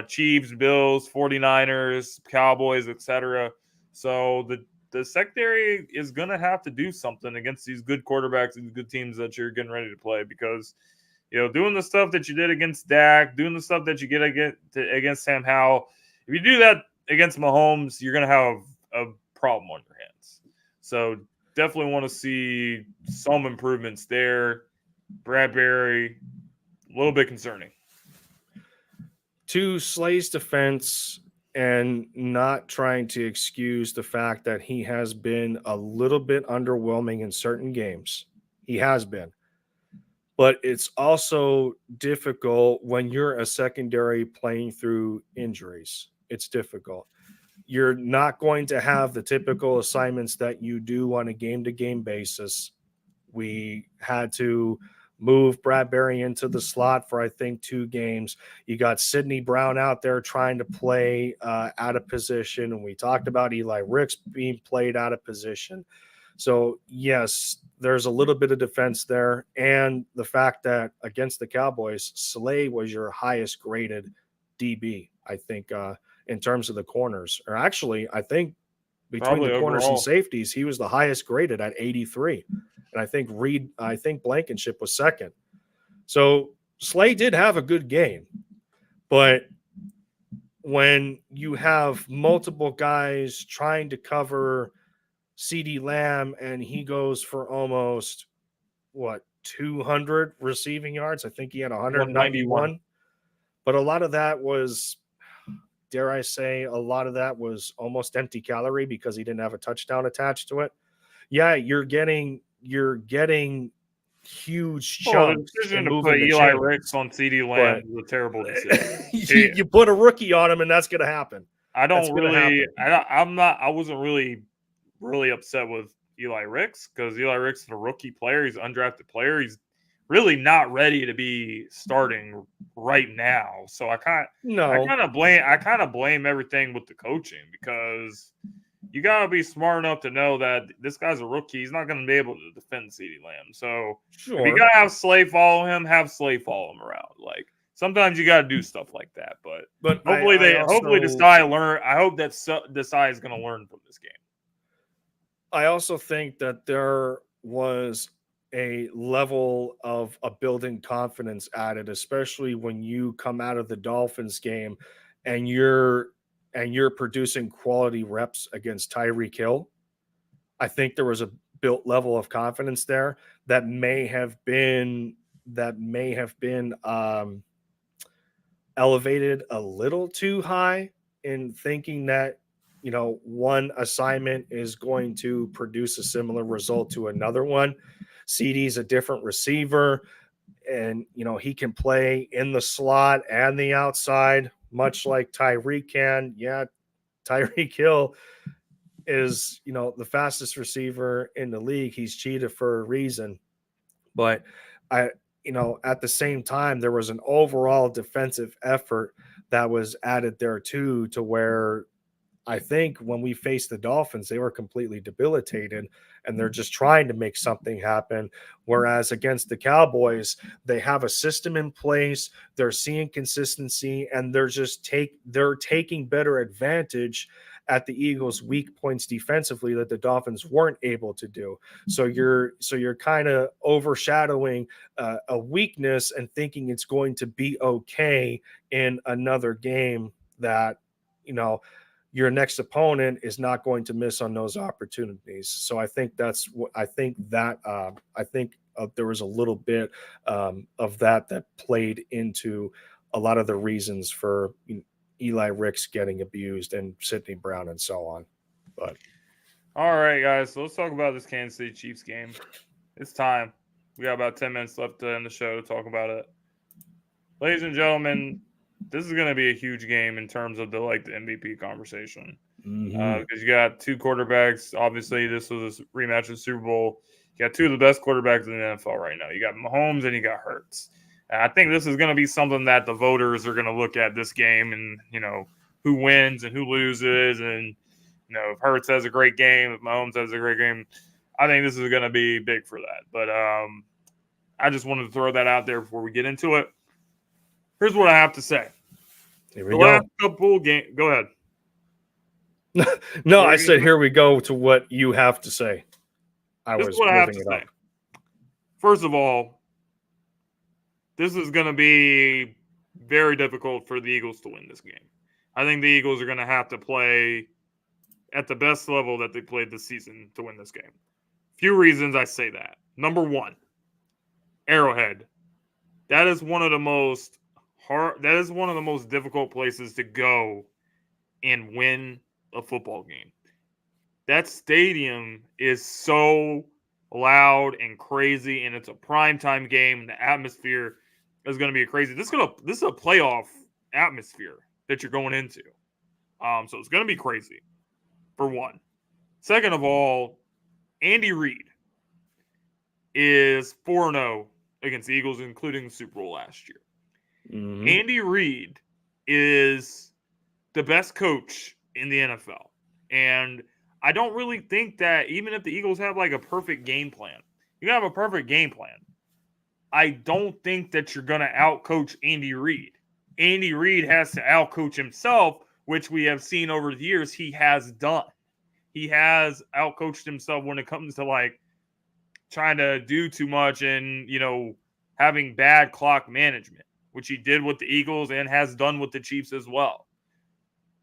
Speaker 1: Chiefs, Bills, 49ers, Cowboys, etc. So the secondary is going to have to do something against these good quarterbacks and good teams that you're getting ready to play, because, doing the stuff that you did against Dak, doing the stuff that you get against Sam Howell, if you do that against Mahomes, you're going to have a problem on your hands. So definitely want to see some improvements there. Bradbury, a little bit concerning.
Speaker 2: To Slay's defense, and not trying to excuse the fact that he has been a little bit underwhelming in certain games. He has been. But it's also difficult when you're a secondary playing through injuries. It's difficult. You're not going to have the typical assignments that you do on a game-to-game basis. We had to move Bradbury into the slot for, I think, 2 games. You got Sidney Brown out there trying to play out of position. And we talked about Eli Ricks being played out of position. So, yes, there's a little bit of defense there. And the fact that against the Cowboys, Slay was your highest graded DB, I think, in terms of the corners. Or actually, I think between
Speaker 1: Probably
Speaker 2: the corners
Speaker 1: overall.
Speaker 2: and safeties, he was the highest graded at 83. And I think Blankenship was second. So Slay did have a good game. But when you have multiple guys trying to cover CeeDee Lamb and he goes for almost, 200 receiving yards? I think he had 191. But a lot of that was, dare I say, a lot of that was almost empty calorie because he didn't have a touchdown attached to it. Yeah, you're getting huge chunks.
Speaker 1: The decision to put Eli Ricks on CeeDee Lamb was a terrible decision.
Speaker 2: You put a rookie on him, and that's going to happen.
Speaker 1: I wasn't really upset with Eli Ricks, because Eli Ricks is a rookie player. He's an undrafted player. He's really not ready to be starting right now. So I kind of blame everything with the coaching, because you got to be smart enough to know that this guy's a rookie. He's not going to be able to defend CeeDee Lamb. So if you got to have Slay follow him, have Slay follow him around. Like, sometimes you got to do stuff like that. But hopefully Desai I hope that Desai is going to learn from this game.
Speaker 2: I also think that there was a level of a building confidence added, especially when you come out of the Dolphins game and you're producing quality reps against Tyreek Hill. I think there was a built level of confidence there that may have been elevated a little too high, in thinking that, one assignment is going to produce a similar result to another one. CeeDee's a different receiver, and, he can play in the slot and the outside, much like Tyreek can. Yeah, Tyreek Hill is, the fastest receiver in the league. He's cheated for a reason. But at the same time, there was an overall defensive effort that was added there too, to where I think when we faced the Dolphins, they were completely debilitated and they're just trying to make something happen. Whereas against the Cowboys, they have a system in place. They're seeing consistency, and they're taking better advantage at the Eagles' weak points defensively that the Dolphins weren't able to do. So you're kind of overshadowing a weakness and thinking it's going to be okay in another game that, you know, your next opponent is not going to miss on those opportunities. So I think that's what I think there was a little bit of that played into a lot of the reasons for Eli Ricks getting abused and Sidney Brown and so on. But
Speaker 1: all right, guys, so let's talk about this Kansas City Chiefs game. It's time. We got about 10 minutes left to end the show to talk about it. Ladies and gentlemen, this is going to be a huge game in terms of the MVP conversation. Because you got two quarterbacks. Obviously, this was a rematch of the Super Bowl. You got two of the best quarterbacks in the NFL right now. You got Mahomes and you got Hurts. And I think this is going to be something that the voters are going to look at this game and, who wins and who loses. And, if Hurts has a great game, if Mahomes has a great game, I think this is going to be big for that. But I just wanted to throw that out there before we get into it. Here's what I have to say.
Speaker 2: Here we go.
Speaker 1: Last couple games. Go ahead.
Speaker 2: No, I said here we go to what you have to say.
Speaker 1: This is what I have to say. First of all, this is going to be very difficult for the Eagles to win this game. I think the Eagles are going to have to play at the best level that they played this season to win this game. Few reasons I say that. Number one, Arrowhead. That is one of the most difficult places to go and win a football game. That stadium is so loud and crazy, and it's a primetime game. The atmosphere is going to be crazy. This is a playoff atmosphere that you're going into. So it's going to be crazy, for one. Second of all, Andy Reid is 4-0 against the Eagles, including the Super Bowl last year. Mm-hmm. Andy Reid is the best coach in the NFL. And I don't really think that even if the Eagles have a perfect game plan, you can have a perfect game plan. I don't think that you're going to outcoach Andy Reid. Andy Reid has to outcoach himself, which we have seen over the years he has done. He has outcoached himself when it comes to trying to do too much and, having bad clock management, which he did with the Eagles and has done with the Chiefs as well.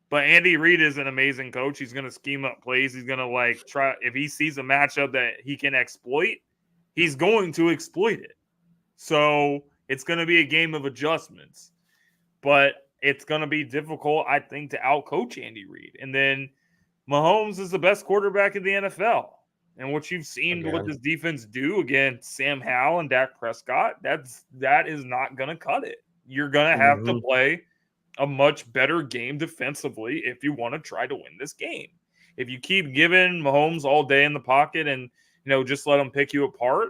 Speaker 1: But Andy Reid is an amazing coach. He's going to scheme up plays. He's going to try, if he sees a matchup that he can exploit, he's going to exploit it. So it's going to be a game of adjustments. But it's going to be difficult, I think, to outcoach Andy Reid. And then Mahomes is the best quarterback in the NFL. And what you've seen what this defense do against Sam Howell and Dak Prescott, that is not going to cut it. You're going to have to play a much better game defensively if you want to try to win this game. If you keep giving Mahomes all day in the pocket and, just let him pick you apart,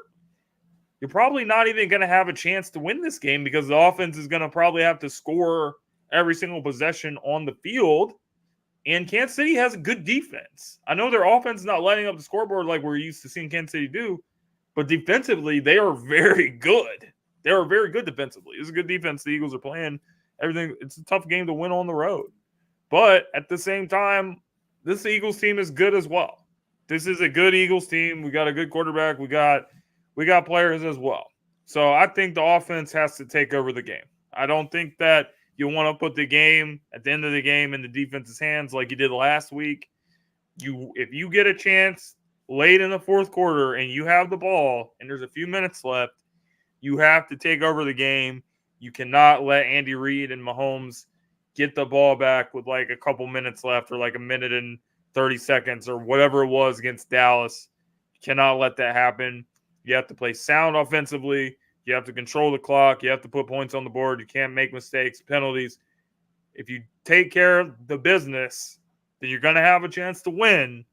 Speaker 1: you're probably not even going to have a chance to win this game because the offense is going to probably have to score every single possession on the field. And Kansas City has a good defense. I know their offense is not lighting up the scoreboard like we're used to seeing Kansas City do, but defensively, they are very good. They are very good defensively. It's a good defense the Eagles are playing. Everything. It's a tough game to win on the road. But at the same time, this Eagles team is good as well. This is a good Eagles team. We got a good quarterback. We got players as well. So I think the offense has to take over the game. I don't think that you want to put the game at the end of the game in the defense's hands like you did last week. If you get a chance late in the fourth quarter and you have the ball and there's a few minutes left, you have to take over the game. You cannot let Andy Reid and Mahomes get the ball back with a couple minutes left or a minute and 30 seconds or whatever it was against Dallas. You cannot let that happen. You have to play sound offensively. You have to control the clock. You have to put points on the board. You can't make mistakes, penalties. If you take care of the business, then you're going to have a chance to win.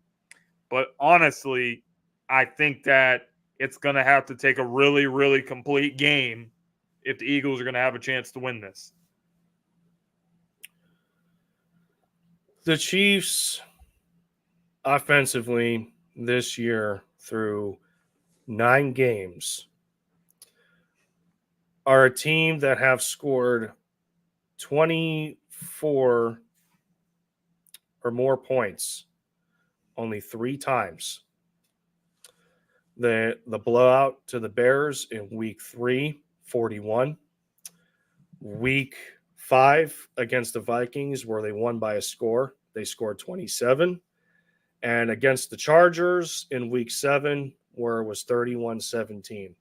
Speaker 1: But honestly, I think that it's going to have to take a really, really complete game if the Eagles are going to have a chance to win this.
Speaker 2: The Chiefs offensively this year through 9 games are a team that have scored 24 or more points only 3 times. The blowout to the Bears in week 3, 41. Week 5 against the Vikings, where they won by a score, they scored 27. And against the Chargers in week 7, where it was 31-17.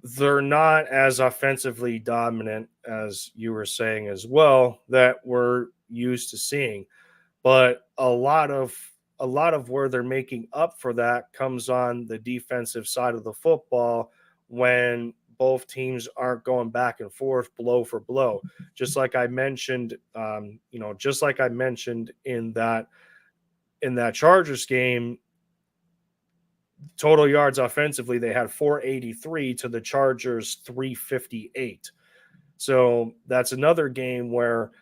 Speaker 2: They're not as offensively dominant as you were saying as well that we're used to seeing. But a lot of where they're making up for that comes on the defensive side of the football when both teams aren't going back and forth blow for blow. Just like I mentioned, in that Chargers game, total yards offensively, they had 483 to the Chargers 358. So that's another game where,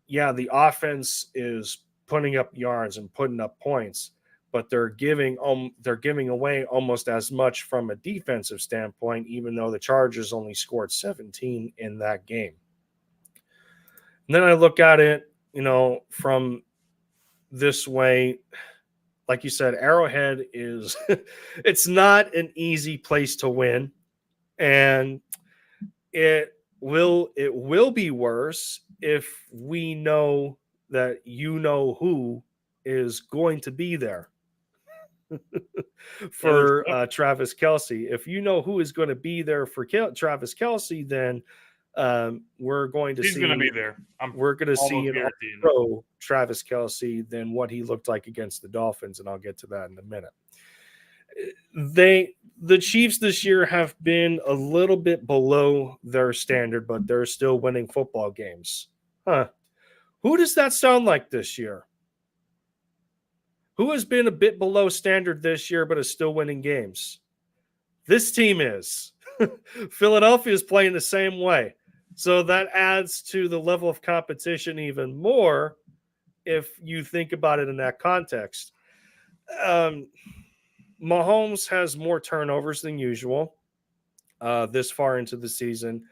Speaker 2: yeah, the offense is putting up yards and putting up points, but they're giving away almost as much from a defensive standpoint, even though the Chargers only scored 17 in that game. And then I look at it, from this way. Like you said, Arrowhead is it's not an easy place to win, and it will be worse if we know that who is going to be there for Travis Kelce. If you know who is going to be there for Travis Kelce, then we're going to
Speaker 1: He's
Speaker 2: see.
Speaker 1: He's going to be there.
Speaker 2: We're going to see an all-pro Travis Kelce than what he looked like against the Dolphins, and I'll get to that in a minute. The Chiefs this year have been a little bit below their standard, but they're still winning football games. Who does that sound like this year? Who has been a bit below standard this year but is still winning games? This team is. Philadelphia is playing the same way. So that adds to the level of competition even more if you think about it in that context. Mahomes has more turnovers than usual this far into the season,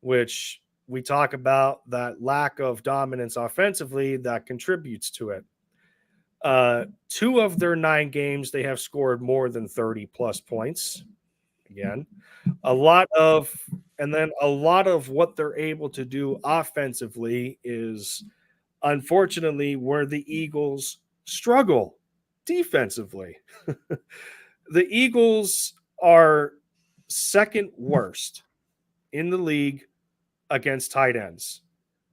Speaker 2: which we talk about that lack of dominance offensively that contributes to it. 2 of their 9 games, they have scored more than 30 plus points. Again, a lot of what they're able to do offensively is unfortunately where the Eagles struggle defensively. The Eagles are second worst in the league against tight ends.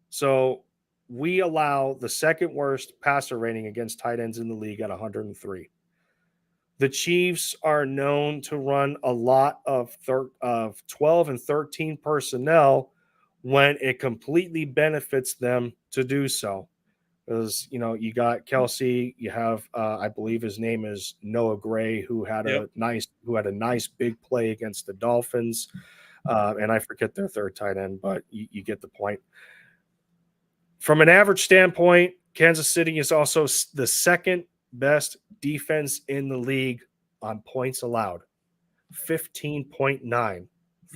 Speaker 2: So we allow the second worst passer rating against tight ends in the league at 103. The Chiefs are known to run a lot of 12 and 13 personnel when it completely benefits them to do so. Because, you got Kelce, you have, I believe his name is Noah Gray, who had a nice big play against the Dolphins. And I forget their third tight end, but you get the point. From an average standpoint, Kansas City is also the second best defense in the league on points allowed, 15.9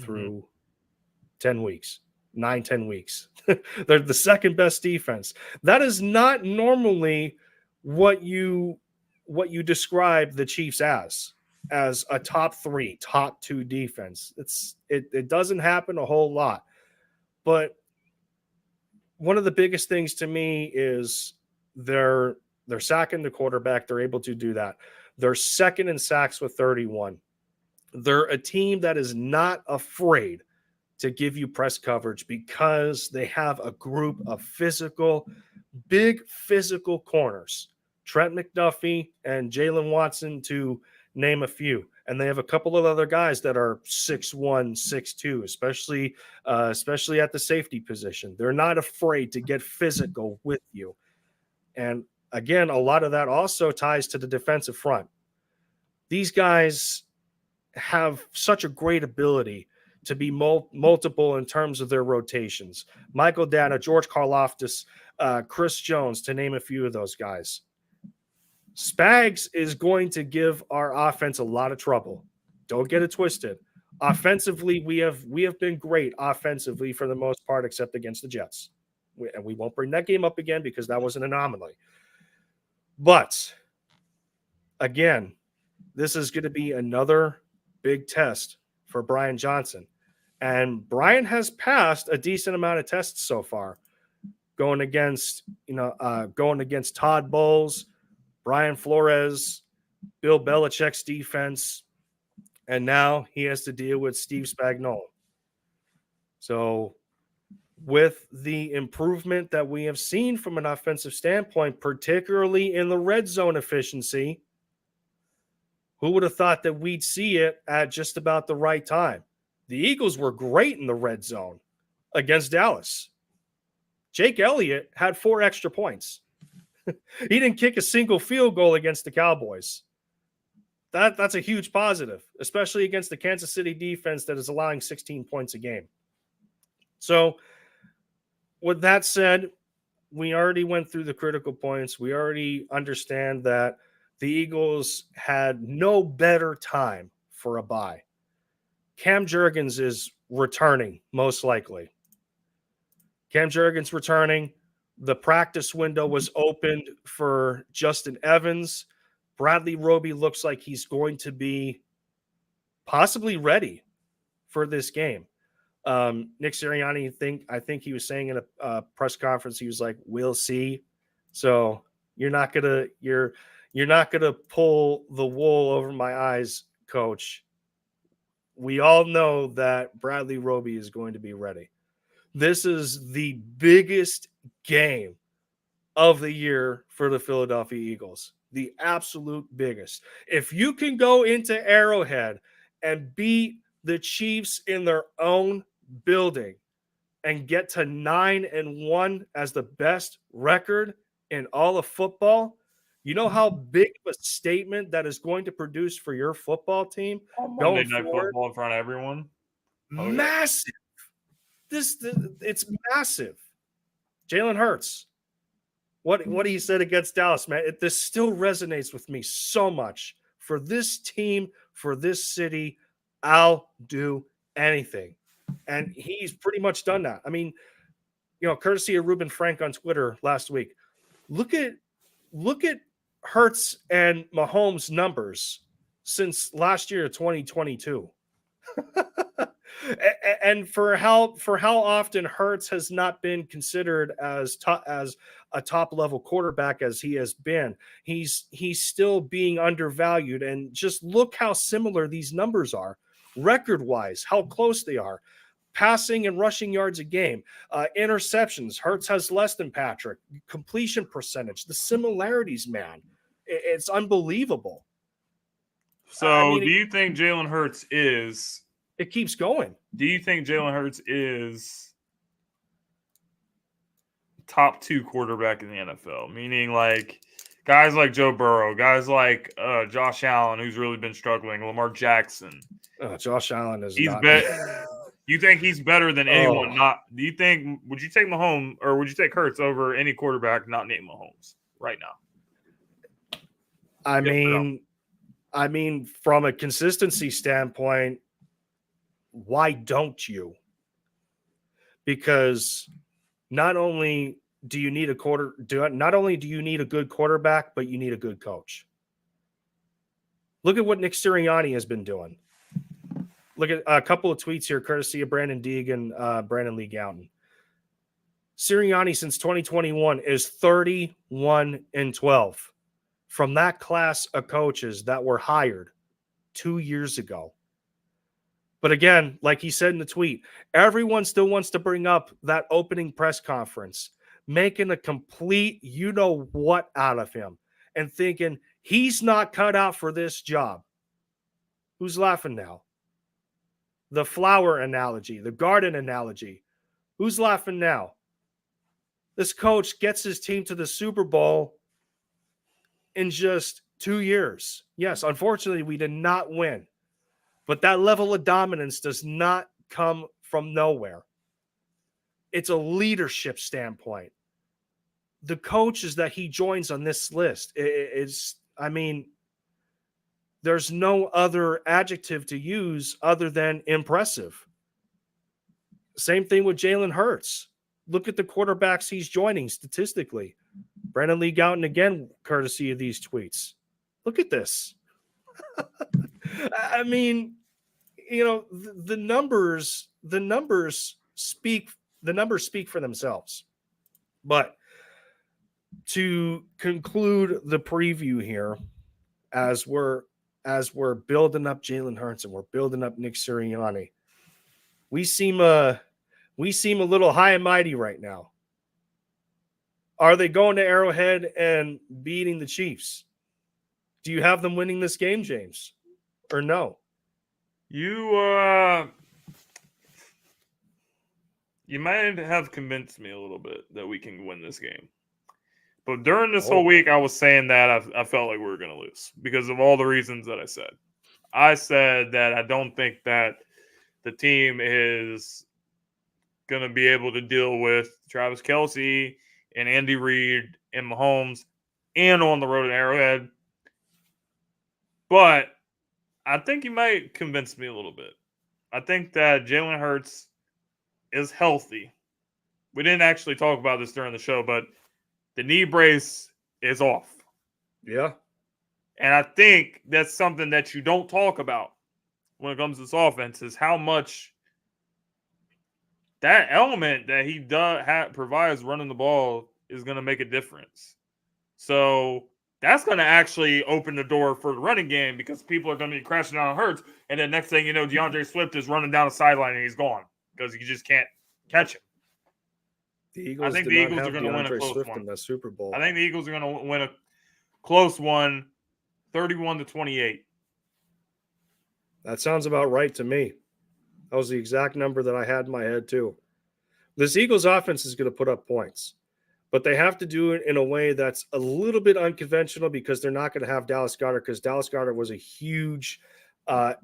Speaker 2: through 10 weeks. 10 weeks. They're the second best defense. That is not normally what you describe the Chiefs as a top 3, top 2 defense. It doesn't happen a whole lot. But one of the biggest things to me is they're sacking the quarterback. They're able to do that. They're second in sacks with 31. They're a team that is not afraid to give you press coverage because they have a group of big physical corners. Trent McDuffie and Jalen Watson, to name a few. And they have a couple of other guys that are 6'1", 6'2", especially at the safety position. They're not afraid to get physical with you. And again, a lot of that also ties to the defensive front. These guys have such a great ability to be multiple in terms of their rotations. Michael Dana, George Karlaftis, Chris Jones, to name a few of those guys. Spags is going to give our offense a lot of trouble. Don't get it twisted. Offensively, we have been great offensively for the most part, except against the Jets. And we won't bring that game up again because that was an anomaly. But again, this is going to be another big test for Brian Johnson. And Brian has passed a decent amount of tests so far, going against Todd Bowles, Brian Flores, Bill Belichick's defense, and now he has to deal with Steve Spagnuolo. So with the improvement that we have seen from an offensive standpoint, particularly in the red zone efficiency, who would have thought that we'd see it at just about the right time? The Eagles were great in the red zone against Dallas. Jake Elliott had 4 extra points. He didn't kick a single field goal against the Cowboys. That's a huge positive, especially against the Kansas City defense that is allowing 16 points a game. So with that said, we already went through the critical points. We already understand that the Eagles had no better time for a bye. Cam Jurgens is returning, most likely. Cam Jurgens returning. The practice window was opened for Justin Evans. Bradley Roby looks like he's going to be possibly ready for this game. Nick Sirianni, I think he was saying in a press conference, he was like, "We'll see." So you're not gonna pull the wool over my eyes, Coach. We all know that Bradley Roby is going to be ready. This is the biggest game of the year for the Philadelphia Eagles. The absolute biggest. If you can go into Arrowhead and beat the Chiefs in their own building and get to 9-1 as the best record in all of football, you know how big of a statement that is going to produce for your football team
Speaker 1: Monday Night Football in front of everyone.
Speaker 2: Massive. It's massive. Jalen Hurts. What he said against Dallas, man, this still resonates with me so much. For this team, for this city, I'll do anything. And he's pretty much done that. I mean, courtesy of Ruben Frank on Twitter last week. Look at Hurts and Mahomes' numbers since last year, 2022. And for how often Hurts has not been considered as a top level quarterback as he has been, he's still being undervalued. And just look how similar these numbers are, record wise, how close they are. Passing and rushing yards a game, interceptions. Hurts has less than Patrick. Completion percentage, the similarities, man, it's unbelievable.
Speaker 1: So, do you think Jalen Hurts is?
Speaker 2: It keeps going.
Speaker 1: Do you think Jalen Hurts is top 2 quarterback in the NFL? Meaning, like guys like Joe Burrow, guys like Josh Allen, who's really been struggling, Lamar Jackson.
Speaker 2: Josh Allen is.
Speaker 1: You think he's better than anyone? Do you think? Would you take Mahomes or would you take Hurts over any quarterback not named Mahomes right now?
Speaker 2: I mean, from a consistency standpoint, why don't you? Because not only do you need a good quarterback, but you need a good coach. Look at what Nick Sirianni has been doing. Look at a couple of tweets here, courtesy of Brandon Deeg and Brandon Lee Gowton. Sirianni since 2021 is 31-12 from that class of coaches that were hired 2 years ago. But again, like he said in the tweet, everyone still wants to bring up that opening press conference, making a complete you-know-what out of him and thinking he's not cut out for this job. Who's laughing now? The flower analogy, the garden analogy. Who's laughing now? This coach gets his team to the Super Bowl in just 2 years. Yes, unfortunately, we did not win. But that level of dominance does not come from nowhere. It's a leadership standpoint. The coaches that he joins on this list, there's no other adjective to use other than impressive. Same thing with Jalen Hurts. Look at the quarterbacks he's joining statistically. Brandon Lee Gouton again, courtesy of these tweets. Look at this. I mean, the numbers speak for themselves. But to conclude the preview here, as we're building up Jalen Hurts and we're building up Nick Sirianni, we seem a little high and mighty right now. Are they going to Arrowhead and beating the Chiefs? Do you have them winning this game, James, or no?
Speaker 1: You might have convinced me a little bit that we can win this game. But during this whole week, I was saying that I felt like we were going to lose because of all the reasons that I said. I said that I don't think that the team is going to be able to deal with Travis Kelce and Andy Reid and Mahomes and on the road at Arrowhead. But I think you might convince me a little bit. I think that Jalen Hurts is healthy. We didn't actually talk about this during the show, but the knee brace is off.
Speaker 2: Yeah.
Speaker 1: And I think that's something that you don't talk about when it comes to this offense is how much that element that he provides running the ball is going to make a difference. So that's going to actually open the door for the running game because people are going to be crashing down on Hurts. And then next thing you know, DeAndre Swift is running down the sideline and he's gone because you just can't catch him.
Speaker 2: I think the Eagles are going to win a close
Speaker 1: one
Speaker 2: in the Super Bowl.
Speaker 1: I think the Eagles are going to win a close one, 31-28.
Speaker 2: That sounds about right to me. That was the exact number that I had in my head too. This Eagles offense is going to put up points, but they have to do it in a way that's a little bit unconventional because they're not going to have Dallas Goedert because Dallas Goedert was a huge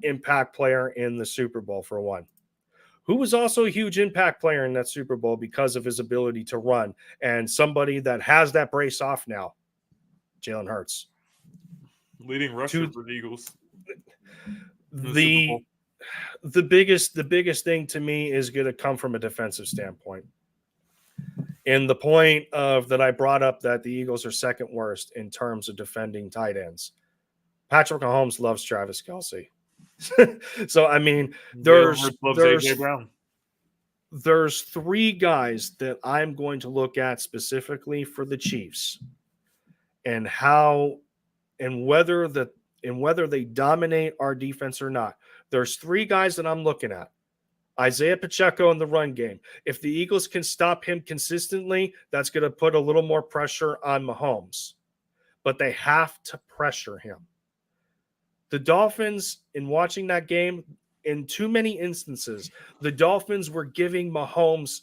Speaker 2: impact player in the Super Bowl for one. Who was also a huge impact player in that Super Bowl because of his ability to run, and somebody that has that brace off now, Jalen Hurts.
Speaker 1: Leading rusher for the Eagles.
Speaker 2: The biggest thing to me is going to come from a defensive standpoint. In the point of that I brought up that the Eagles are second worst in terms of defending tight ends. Patrick Mahomes loves Travis Kelce. So, I mean, there's three guys that I'm going to look at specifically for the Chiefs and whether they dominate our defense or not. There's three guys that I'm looking at. Isaiah Pacheco in the run game. If the Eagles can stop him consistently, that's going to put a little more pressure on Mahomes. But they have to pressure him. The Dolphins, in watching that game, in too many instances, the Dolphins were giving Mahomes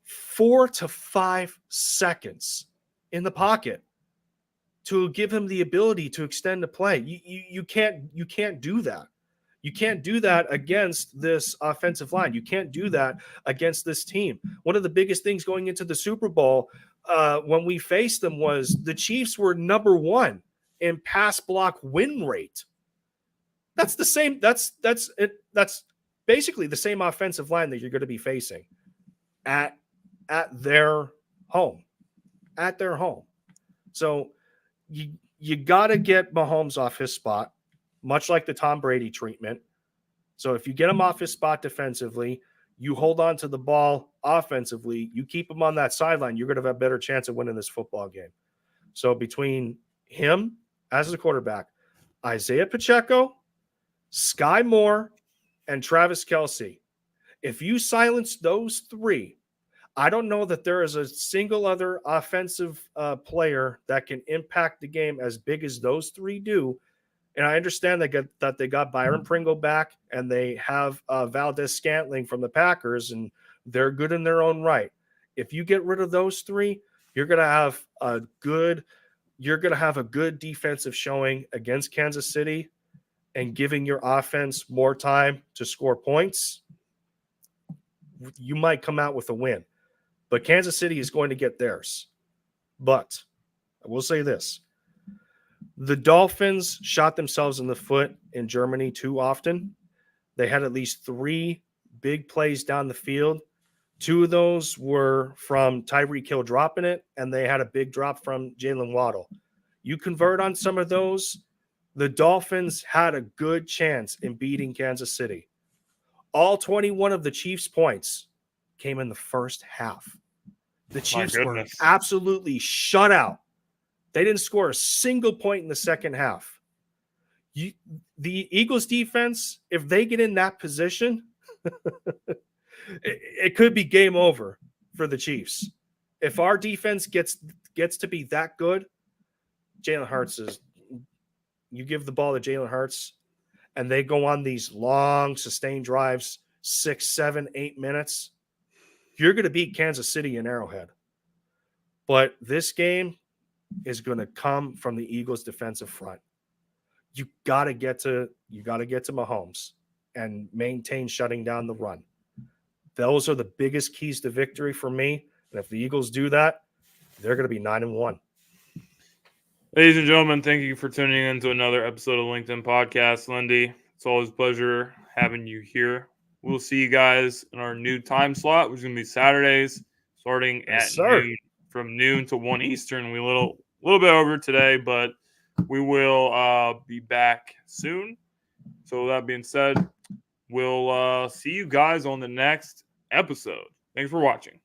Speaker 2: 4 to 5 seconds in the pocket to give him the ability to extend the play. You can't do that. You can't do that against this offensive line. You can't do that against this team. One of the biggest things going into the Super Bowl when we faced them was the Chiefs were number 1 in pass block win rate. That's the same. That's basically the same offensive line that you're going to be facing at their home. At their home. So you got to get Mahomes off his spot, much like the Tom Brady treatment. So if you get him off his spot defensively, you hold on to the ball offensively, you keep him on that sideline, you're going to have a better chance of winning this football game. So between him as the quarterback, Isaiah Pacheco, Sky Moore, and Travis Kelce, if you silence those three, I don't know that there is a single other offensive player that can impact the game as big as those three do. And I understand that they got Byron Pringle back and they have Valdez Scantling from the Packers, and they're good in their own right. If you get rid of those three, you're going to have a good defensive showing against Kansas City, and giving your offense more time to score points, you might come out with a win. But Kansas City is going to get theirs. But I will say this. The Dolphins shot themselves in the foot in Germany too often. They had at least 3 big plays down the field 2 of those were from Tyreek Hill dropping it, and they had a big drop from Jalen Waddle. You convert on some of those, the Dolphins had a good chance in beating Kansas City. All 21 of the Chiefs' points came in the first half. The Chiefs were absolutely shut out. They didn't score a single point in the second half. The Eagles defense, if they get in that position, it could be game over for the Chiefs. If our defense gets to be that good, Jalen Hurts is – you give the ball to Jalen Hurts, and they go on these long, sustained drives, 6, 7, 8 minutes, you're going to beat Kansas City in Arrowhead. But this game is going to come from the Eagles' defensive front. You got to get to Mahomes and maintain shutting down the run. Those are the biggest keys to victory for me. And if the Eagles do that, they're going to be 9-1.
Speaker 1: Ladies and gentlemen, thank you for tuning in to another episode of Linc'd In Podcast. Lindy, it's always a pleasure having you here. We'll see you guys in our new time slot, which is going to be Saturdays, starting at noon, from noon to 1 Eastern. We a little bit over today, but we will be back soon. So with that being said, we'll see you guys on the next episode. Thanks for watching.